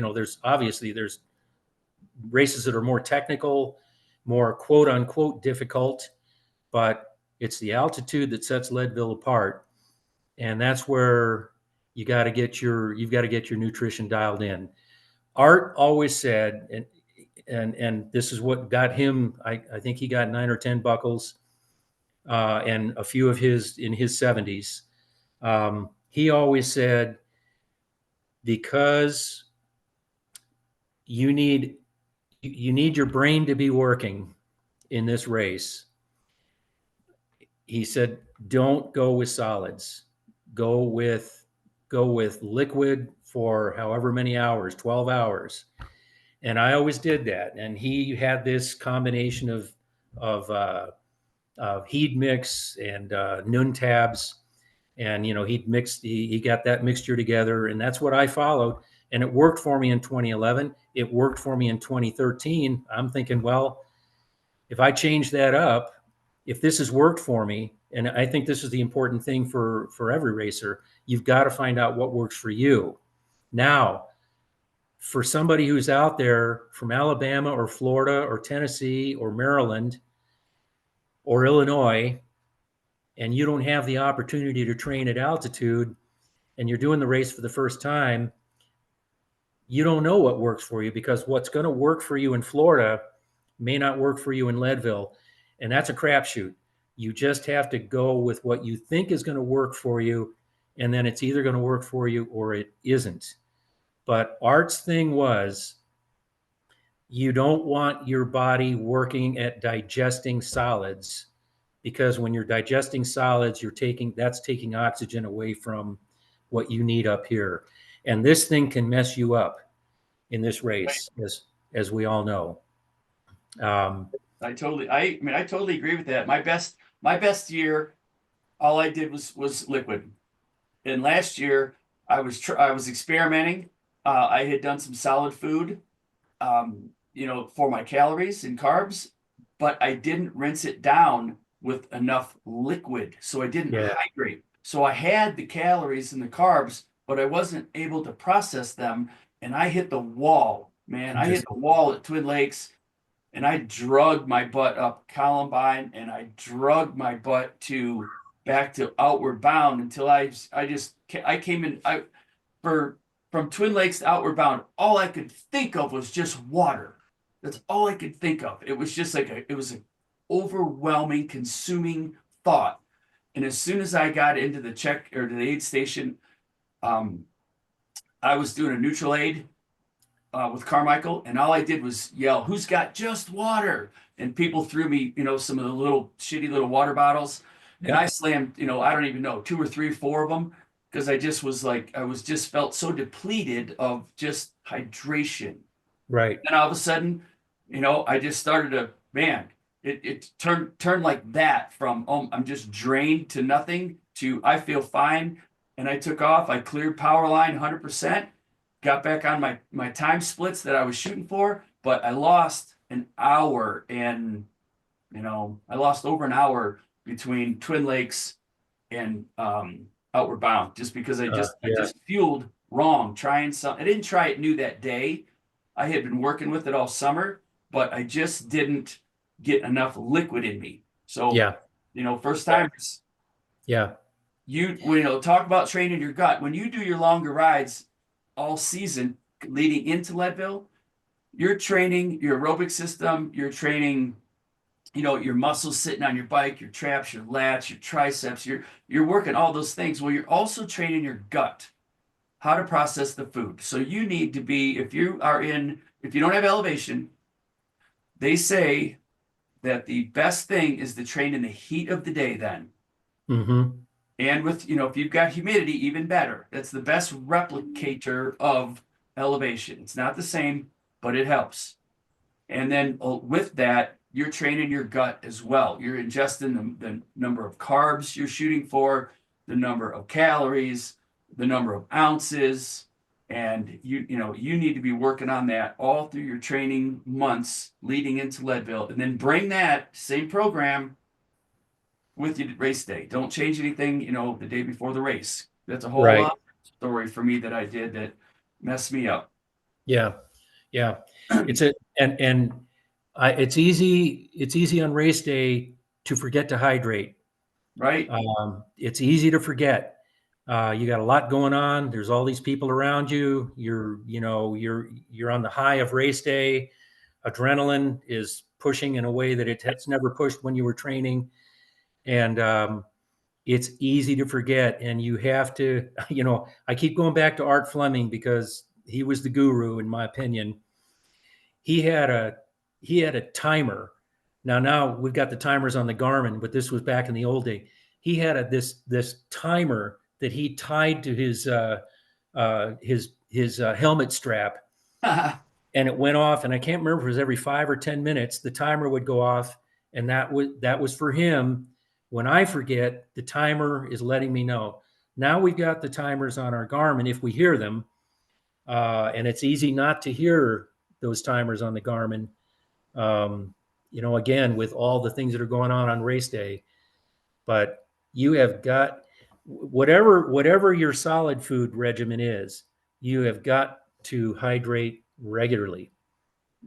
races that are more technical, more quote unquote difficult, but it's the altitude that sets Leadville apart. And that's where you've got to get your nutrition dialed in. Art always said, and this is what got him, I think he got 9 or 10 buckles, and a few of his in his 70s. He always said, because you need your brain to be working in this race. He said, don't go with solids. Go with liquid for however many hours, 12 hours. And I always did that. And he had this combination of heat mix and Nun tabs. And, you know, he got that mixture together, and that's what I followed. And it worked for me in 2011. It worked for me in 2013. I'm thinking, well, if I change that up, if this has worked for me, and I think this is the important thing for every racer, you've got to find out what works for you. Now, for somebody who's out there from Alabama or Florida or Tennessee or Maryland or Illinois, and you don't have the opportunity to train at altitude, and you're doing the race for the first time, you don't know what works for you, because what's going to work for you in Florida may not work for you in Leadville. And that's a crapshoot. You just have to go with what you think is going to work for you. And then it's either going to work for you or it isn't. But Art's thing was, you don't want your body working at digesting solids, because when you're digesting solids, that's taking oxygen away from what you need up here. And this thing can mess you up in this race, as we all know. I totally agree with that. My best year, all I did was liquid. And last year I was experimenting. I had done some solid food, for my calories and carbs, but I didn't rinse it down with enough liquid. So I didn't hydrate. So I had the calories and the carbs, but I wasn't able to process them. And I hit the wall, man. I hit the wall at Twin Lakes, and I drugged my butt up Columbine, and I drugged my butt back to Outward Bound until I came in. From Twin Lakes to Outward Bound, all I could think of was just water. That's all I could think of. It was just it was an overwhelming, consuming thought. And as soon as I got into the aid station, I was doing a neutral aid with Carmichael, and all I did was yell, "Who's got just water?" And people threw me, some of the little shitty little water bottles, and I slammed, I don't even know, 2 or 3, 4 of them, because I just was felt so depleted of just hydration. Right. And all of a sudden, I just started it turned like that from, I'm just drained to nothing to I feel fine. And I took off. I cleared power line 100%, got back on my time splits that I was shooting for, but I lost an hour, and I lost over an hour between Twin Lakes and Outward Bound, just because I just fueled wrong, trying something. I didn't try it new that day. I had been working with it all summer, but I just didn't get enough liquid in me. So first timers. Yeah. Talk about training your gut. When you do your longer rides all season leading into Leadville, you're training your aerobic system, you're training, your muscles sitting on your bike, your traps, your lats, your triceps, you're working all those things. Well, you're also training your gut, how to process the food. So you need to be, if you don't have elevation, they say that the best thing is to train in the heat of the day then. Mm-hmm. And with, if you've got humidity, even better. That's the best replicator of elevation. It's not the same, but it helps. And then with that, you're training your gut as well. You're ingesting the number of carbs you're shooting for, the number of calories, the number of ounces. And you need to be working on that all through your training months leading into Leadville. And then bring that same program with you to race day. Don't change anything, the day before the race. That's a whole other story for me that I did that messed me up. Yeah. Yeah. It's easy on race day to forget to hydrate. Right. It's easy to forget. You got a lot going on. There's all these people around you. You're on the high of race day. Adrenaline is pushing in a way that it's never pushed when you were training. And it's easy to forget. And you have to, I keep going back to Art Fleming because he was the guru, in my opinion. He had a timer. Now we've got the timers on the Garmin, but this was back in the old day. He had this timer that he tied to his helmet strap, and it went off. And I can't remember if it was every 5 or 10 minutes the timer would go off, and that was for him. When I forget, the timer is letting me know. Now we've got the timers on our Garmin if we hear them, and it's easy not to hear those timers on the Garmin. Again, with all the things that are going on race day, but you have got whatever your solid food regimen is, you have got to hydrate regularly,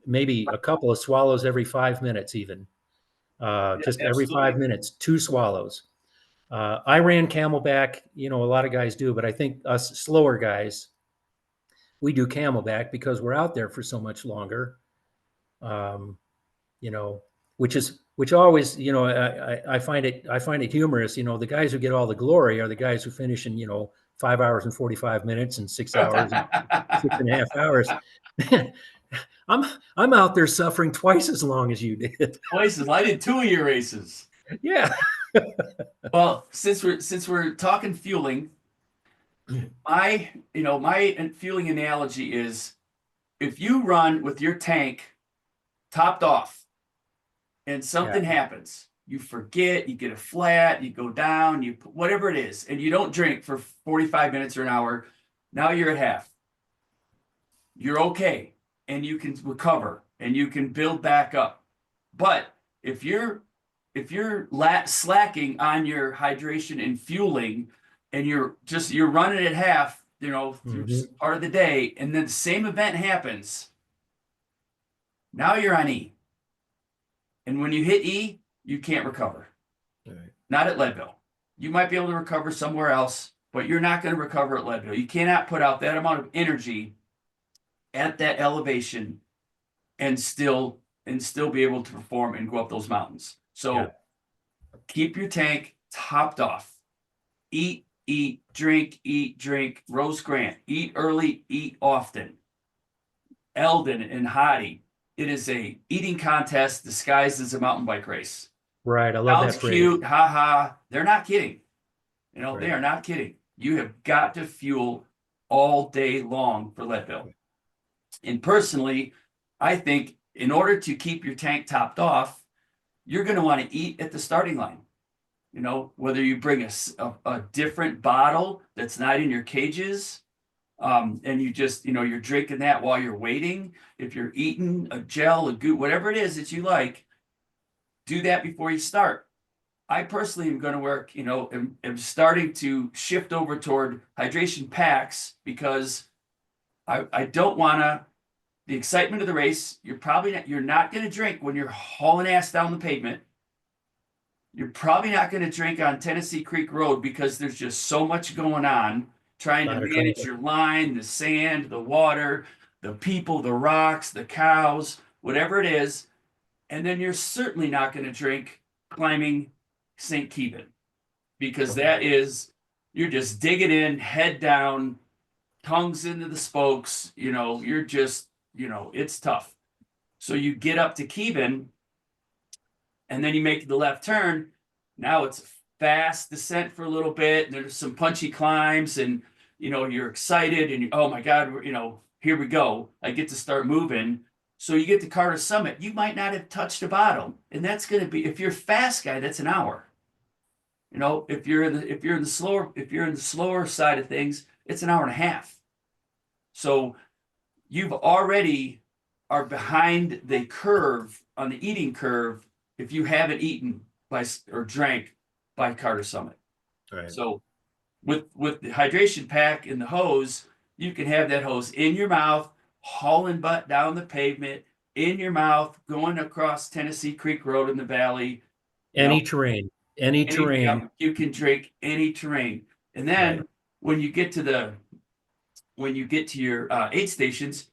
maybe a couple of swallows every 5 minutes, even just every 5 minutes, 2 swallows. I ran Camelback, a lot of guys do, but I think us slower guys, we do Camelback because we're out there for so much longer. You know, which always, I find it humorous. The guys who get all the glory are the guys who finish in 5 hours and 45 minutes and 6 hours and 6.5 hours. I'm out there suffering twice as long as you did. Twice as I did 2 of your races. Yeah. Well, since we're talking fueling, my fueling analogy is if you run with your tank topped off and something happens, you forget, you get a flat, you go down, you whatever it is, and you don't drink for 45 minutes or an hour, now you're at half. You're okay, and you can recover, and you can build back up. But if you're slacking on your hydration and fueling, and you're running at half, through part of the day, and then the same event happens, now you're on E. And when you hit E, you can't recover. Right. Not at Leadville. You might be able to recover somewhere else, but you're not going to recover at Leadville. You cannot put out that amount of energy at that elevation and still be able to perform and go up those mountains. So keep your tank topped off. Eat, drink, Rose Grant. Eat early, eat often. Eldon and Hottie. It is a eating contest disguised as a mountain bike race. Right. I love that phrase. Cute, haha. They're not kidding. They are not kidding. You have got to fuel all day long for Leadville. And personally, I think in order to keep your tank topped off, you're going to want to eat at the starting line. Whether you bring a different bottle that's not in your cages, and you just, you're drinking that while you're waiting. If you're eating a gel, a goop, whatever it is that you like, do that before you start. I personally am going to work, am starting to shift over toward hydration packs because I don't want the excitement of the race. You're not going to drink when you're hauling ass down the pavement. You're probably not going to drink on Tennessee Creek Road because there's just so much going on. Trying to manage your line, the sand, the water, the people, the rocks, the cows, whatever it is. And then you're certainly not going to drink climbing St. Keevan because you're just digging in, head down, tongues into the spokes. You're just, it's tough. So you get up to Keevan and then you make the left turn. Now it's fast descent for a little bit, and there's some punchy climbs, and you're excited, and oh my God, here we go. I get to start moving. So you get to Carter Summit. You might not have touched the bottom, and that's going to be, if you're a fast guy, that's an hour. If you're in the slower side of things, it's an hour and a half. So you've already are behind the curve on the eating curve if you haven't eaten or drank by Carter Summit. Right. So with the hydration pack and the hose, you can have that hose in your mouth, hauling butt down the pavement, in your mouth, going across Tennessee Creek Road in the valley. Any terrain. You can drink any terrain. And then when you get to your aid stations,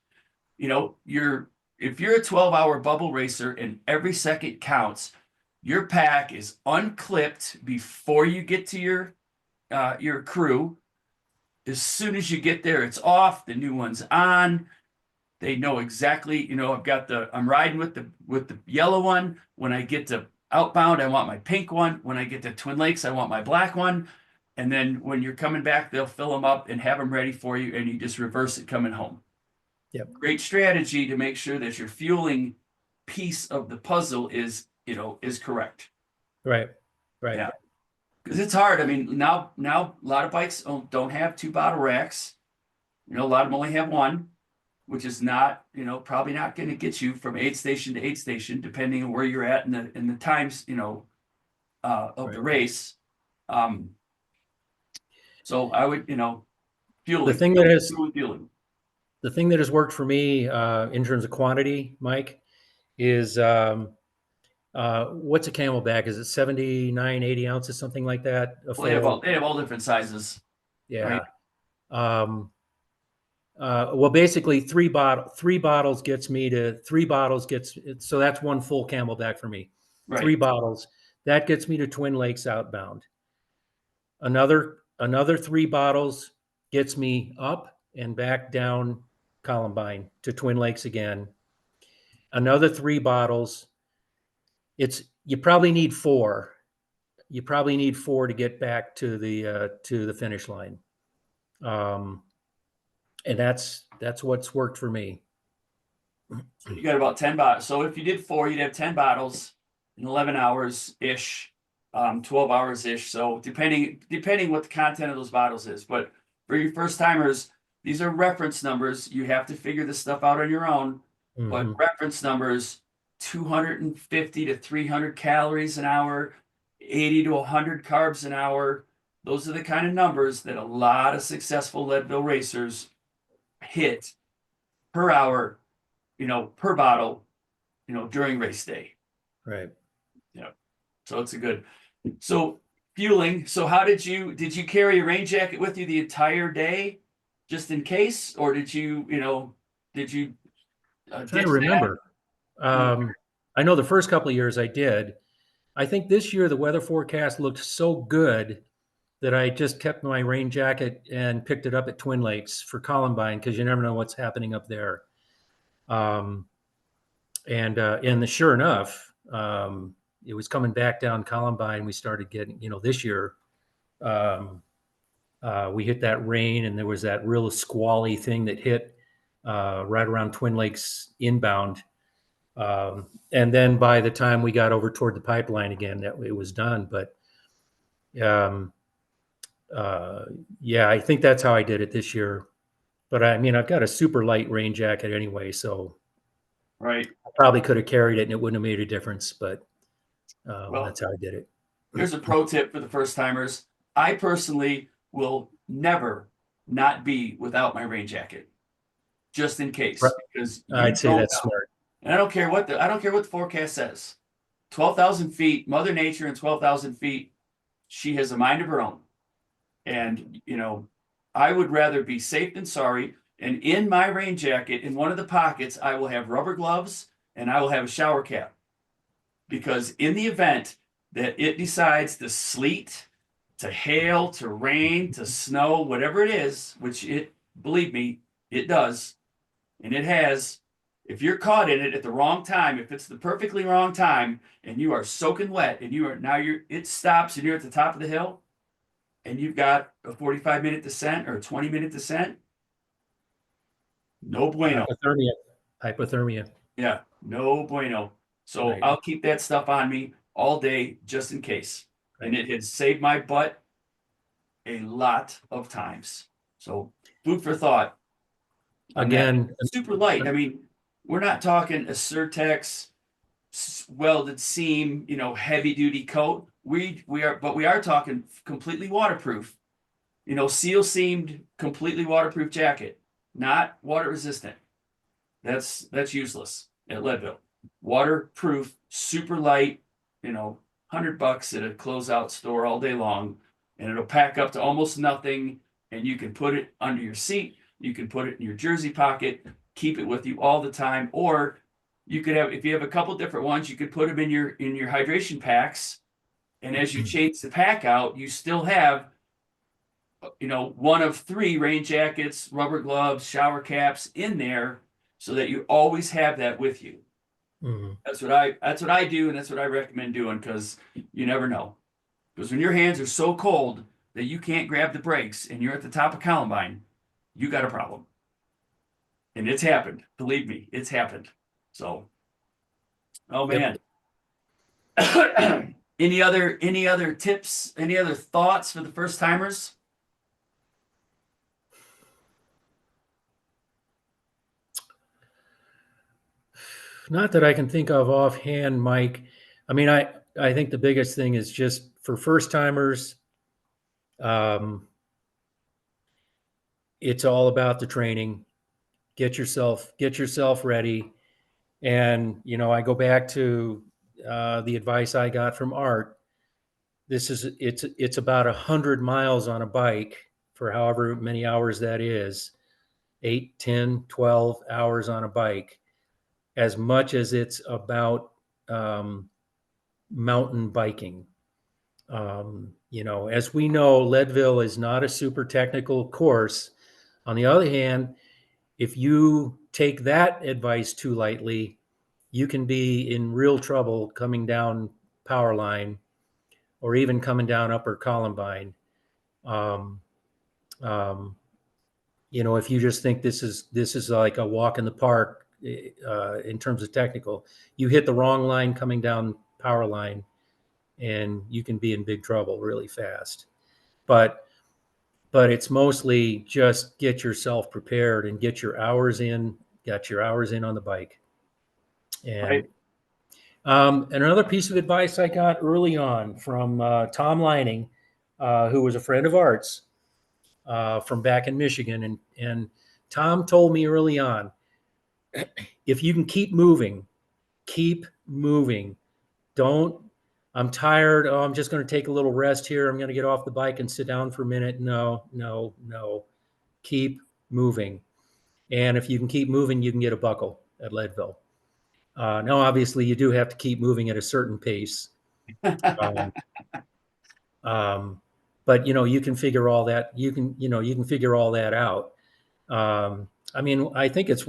if you're a 12-hour bubble racer and every second counts, your pack is unclipped before you get to your crew. As soon as you get there, it's off. The new one's on. They know exactly. I'm riding with the yellow one. When I get to outbound, I want my pink one. When I get to Twin Lakes, I want my black one. And then when you're coming back, they'll fill them up and have them ready for you, and you just reverse it coming home. Yep. Great strategy to make sure that your fueling piece of the puzzle is correct. Right. Yeah. Because it's hard. I mean, now a lot of bikes don't have 2 bottle racks. A lot of them only have 1, which is not, probably not going to get you from aid station to aid station, depending on where you're at in the times, of the race. So I would, fueling. The thing that has fueling. the thing that has worked for me in terms of quantity, Mike, is what's a camelback? Is it 79, 80 ounces, something like that? A Well, full, they have all different sizes, right? yeah. Well, basically three bottles gets me to so that's one full camelback for me. Right. 3 bottles, that gets me to Twin Lakes outbound. Another 3 bottles gets me up and back down Columbine to Twin Lakes again. Another 3 bottles. You probably need 4. You probably need 4 to get back to the finish line. And that's what's worked for me. So you got about 10 bottles. So if you did 4, you'd have 10 bottles in 11 hours ish, 12 hours ish. So depending what the content of those bottles is. But for your first timers, these are reference numbers. You have to figure this stuff out on your own. Mm-hmm. But reference numbers, 250 to 300 calories an hour, 80 to 100 carbs an hour. Those are the kind of numbers that a lot of successful Leadville racers hit per hour, per bottle, during race day. Right. Yeah. So it's a good. So fueling. So how did you carry a rain jacket with you the entire day, just in case, or did you I'm trying to remember. I know the first couple of years I did. I think this year the weather forecast looked so good that I just kept my rain jacket and picked it up at Twin Lakes for Columbine, because you never know what's happening up there. And sure enough, it was coming back down Columbine. We started getting, this year, we hit that rain, and there was that real squally thing that hit right around Twin Lakes inbound. And then by the time we got over toward the pipeline again, it was done. But yeah, I think that's how I did it this year. But I mean, I've got a super light rain jacket anyway, so right. I probably could have carried it and it wouldn't have made a difference. But Well, that's how I did it. Here's a pro tip for the first timers. I personally will never not be without my rain jacket, just in case, because I'd say that's smart. And I don't care what the forecast says. 12,000 feet, Mother Nature, and 12,000 feet, she has a mind of her own. And I would rather be safe than sorry. And in my rain jacket, in one of the pockets, I will have rubber gloves and I will have a shower cap, because in the event that it decides to sleet, to hail, to rain, to snow, whatever it is, which believe me, it does, and it has, if you're caught in it at the wrong time, if it's the perfectly wrong time, and you are soaking wet, and it stops, and you're at the top of the hill, and you've got a 45-minute descent or a 20-minute descent, no bueno. Hypothermia. Yeah, no bueno. So right. I'll keep that stuff on me all day just in case. Right. And it has saved my butt a lot of times. So food for thought. Again, super light. I mean, we're not talking a Surtex welded seam, heavy duty coat. We are talking completely waterproof. Seal seamed, completely waterproof jacket, not water resistant. That's useless at Leadville. Waterproof, super light, $100 at a closeout store all day long, and it'll pack up to almost nothing. And you can put it under your seat. You can put it in your jersey pocket, keep it with you all the time. Or you could have, if you have a couple different ones, you could put them in your hydration packs. And as you change the pack out, you still have, one of 3 rain jackets, rubber gloves, shower caps in there, so that you always have that with you. Mm-hmm. That's what I do, and that's what I recommend doing, because you never know. Because when your hands are so cold that you can't grab the brakes and you're at the top of Columbine, you got a problem. And it's happened. Believe me, it's happened. So, oh man. Yep. Any other tips? Any other thoughts for the first timers? Not that I can think of offhand, Mike. I mean, I think the biggest thing is just for first timers, it's all about the training. get yourself ready. And, you know, I go back to the advice I got from Art. It's about 100 miles on a bike for however many hours that is, 8, 10, 12 hours on a bike, as much as it's about mountain biking. You know, as we know, Leadville is not a super technical course. On the other hand, if you take that advice too lightly, you can be in real trouble coming down Power Line or even coming down Upper Columbine. Um, um, you know, if you just think this is like a walk in the park in terms of technical, you hit the wrong line coming down Power Line, and you can be in big trouble really fast. But it's mostly just get yourself prepared and get your hours in. Got your hours in on the bike. And Right. another piece of advice I got early on from Tom Lining, who was a friend of Art's from back in Michigan. And Tom told me early on, if you can keep moving, keep moving. Don't, I'm tired. Oh, I'm just going to take a little rest here. I'm going to get off the bike and sit down for a minute. No, no, no. Keep moving. And if you can keep moving, you can get a buckle at Leadville. Now, obviously, you do have to keep moving at a certain pace. Um, but you know, you can figure all that. You can figure all that out. I mean, I think it's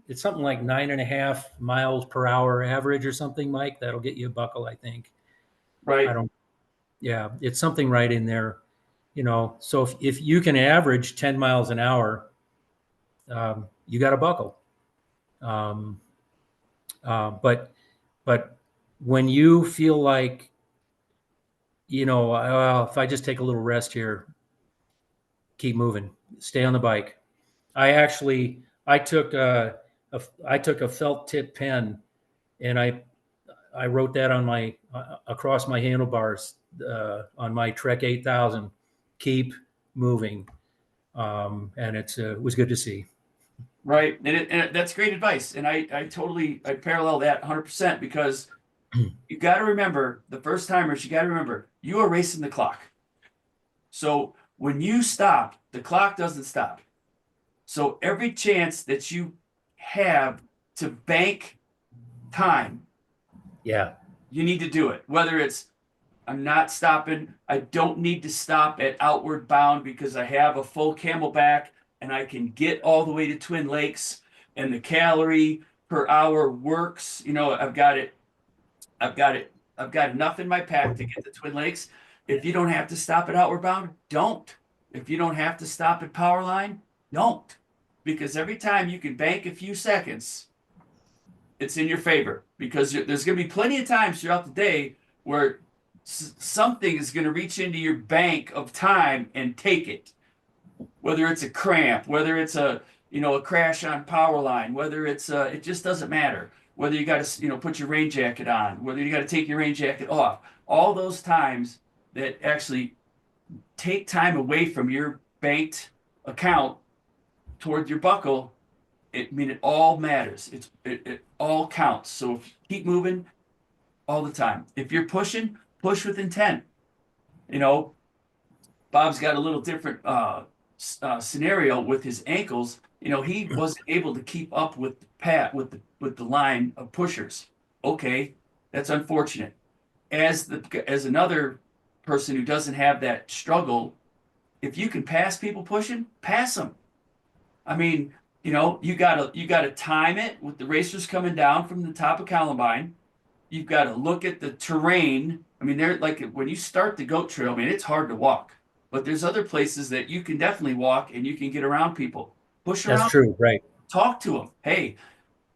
it's something like 9.5 miles per hour average or something, Mike. That'll get you a buckle, I think. I Right. don't. Yeah, it's something right in there. You know, so if you can average 10 miles an hour, you got a buckle. Um, but when you feel like, you know, well, if I just take a little rest here, keep moving, stay on the bike. I took a felt tip pen and I wrote that on my across my handlebars on my Trek 8000. Keep moving, and it was good to see. Right. That's great advice. And I parallel that 100% because you got to remember the first timers, you got to remember you are racing the clock. So when you stop, the clock doesn't stop. So every chance that you have to bank time, Yeah, you need to do it. Whether it's I'm not stopping, I don't need to stop at Outward Bound because I have a full camelback and I can get all the way to Twin Lakes and the calorie per hour works. You know, I've got enough in my pack to get to Twin Lakes. If you don't have to stop at Outward Bound, don't. If you don't have to stop at Powerline, don't. Because every time you can bank a few seconds, it's in your favor. Because there's going to be plenty of times throughout the day where something is going to reach into your bank of time and take it. Whether it's a cramp, whether it's a crash on power line, whether it's it just doesn't matter. Whether you got to put your rain jacket on, whether you got to take your rain jacket off, all those times that actually take time away from your banked account toward your buckle, it all matters. It all counts. So if you keep moving all the time. If you're pushing, push with intent. You know, Bob's got a little different scenario with his ankles. You know, he wasn't able to keep up with the line of pushers. Okay, that's unfortunate. As another person who doesn't have that struggle, if you can pass people pushing, pass them. I mean, you gotta time it with the racers coming down from the top of Columbine. You've got to look at the terrain. I mean, they're like when you start the goat trail, man, it's hard to walk. But there's other places that you can definitely walk and you can get around people. Push that's around, true. Right. talk to them. Hey,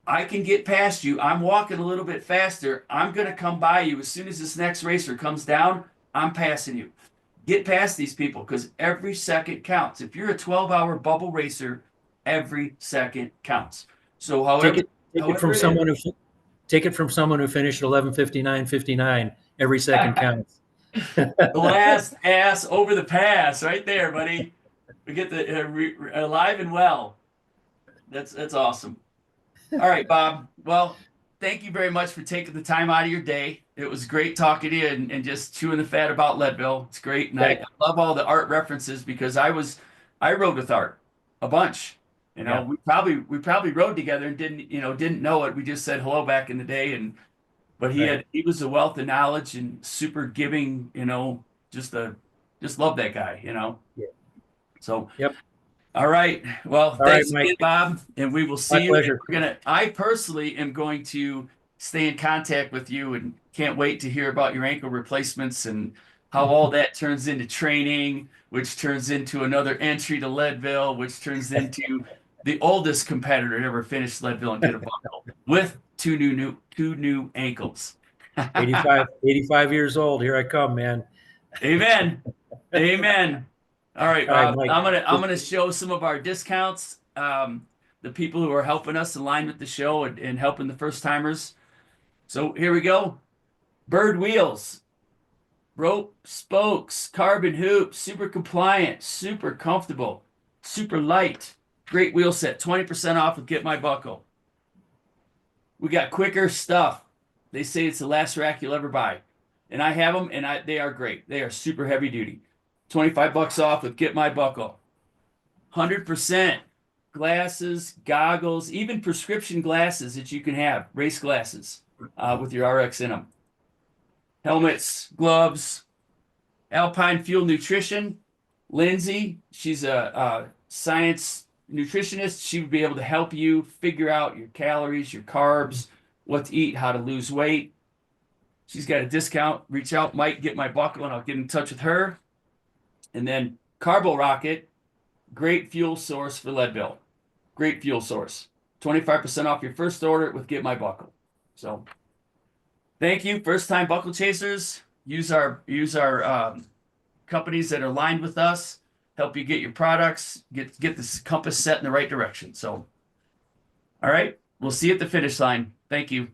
I can get past you. I'm walking a little bit faster. I'm going to come by you as soon as this next racer comes down. I'm passing you. Get past these people because every second counts. If you're a 12-hour bubble racer, every second counts. So Take however it take it however from it is. someone who take it from someone who finished 11:59:59. Every second counts. The last ass over the pass, right there, buddy. We get the alive and well. That's awesome. All right, Bob. Well, thank you very much for taking the time out of your day. It was great talking to you and just chewing the fat about Leadville. It's great. And Thank- I love all the art references because I rode with Art a bunch. You know, Yeah. we probably rode together and didn't know it. We just said hello back in the day. But Right. he was a wealth of knowledge and super giving, just love that guy, Yeah. So Yep. all right. Well, All right, thanks Mike. again, Bob, and we will My see you. And pleasure. I personally am going to stay in contact with you and can't wait to hear about your ankle replacements and how all that turns into training, which turns into another entry to Leadville, which turns into the oldest competitor to ever finish Leadville and get a buckle with two new ankles. 85 years old. Here I come, man. Amen. Amen. All right, All right, Bob. Mike. I'm gonna show some of our discounts. The people who are helping us align with the show and helping the first timers. So here we go. Bird wheels, rope spokes, carbon hoops, super compliant, super comfortable, super light. Great wheel set. 20% off with Get My Buckle. We got quicker stuff. They say it's the last rack you'll ever buy. And I have them, and they are great. They are super heavy duty. $25 off with Get My Buckle. 100% glasses, goggles, even prescription glasses that you can have, race glasses with your RX in them. Helmets, gloves, Alpine Fuel Nutrition. Lindsay, she's a science nutritionist. She would be able to help you figure out your calories, your carbs, what to eat, how to lose weight. She's got a discount. Reach out, Mike, Get My Buckle, and I'll get in touch with her. And then Carbo Rocket, great fuel source for Leadville. Great fuel source. 25% off your first order with Get My Buckle. So thank you, first time buckle chasers. Use our companies that are aligned with us. Help you get your products, get this compass set in the right direction. So, all right, we'll see you at the finish line. Thank you.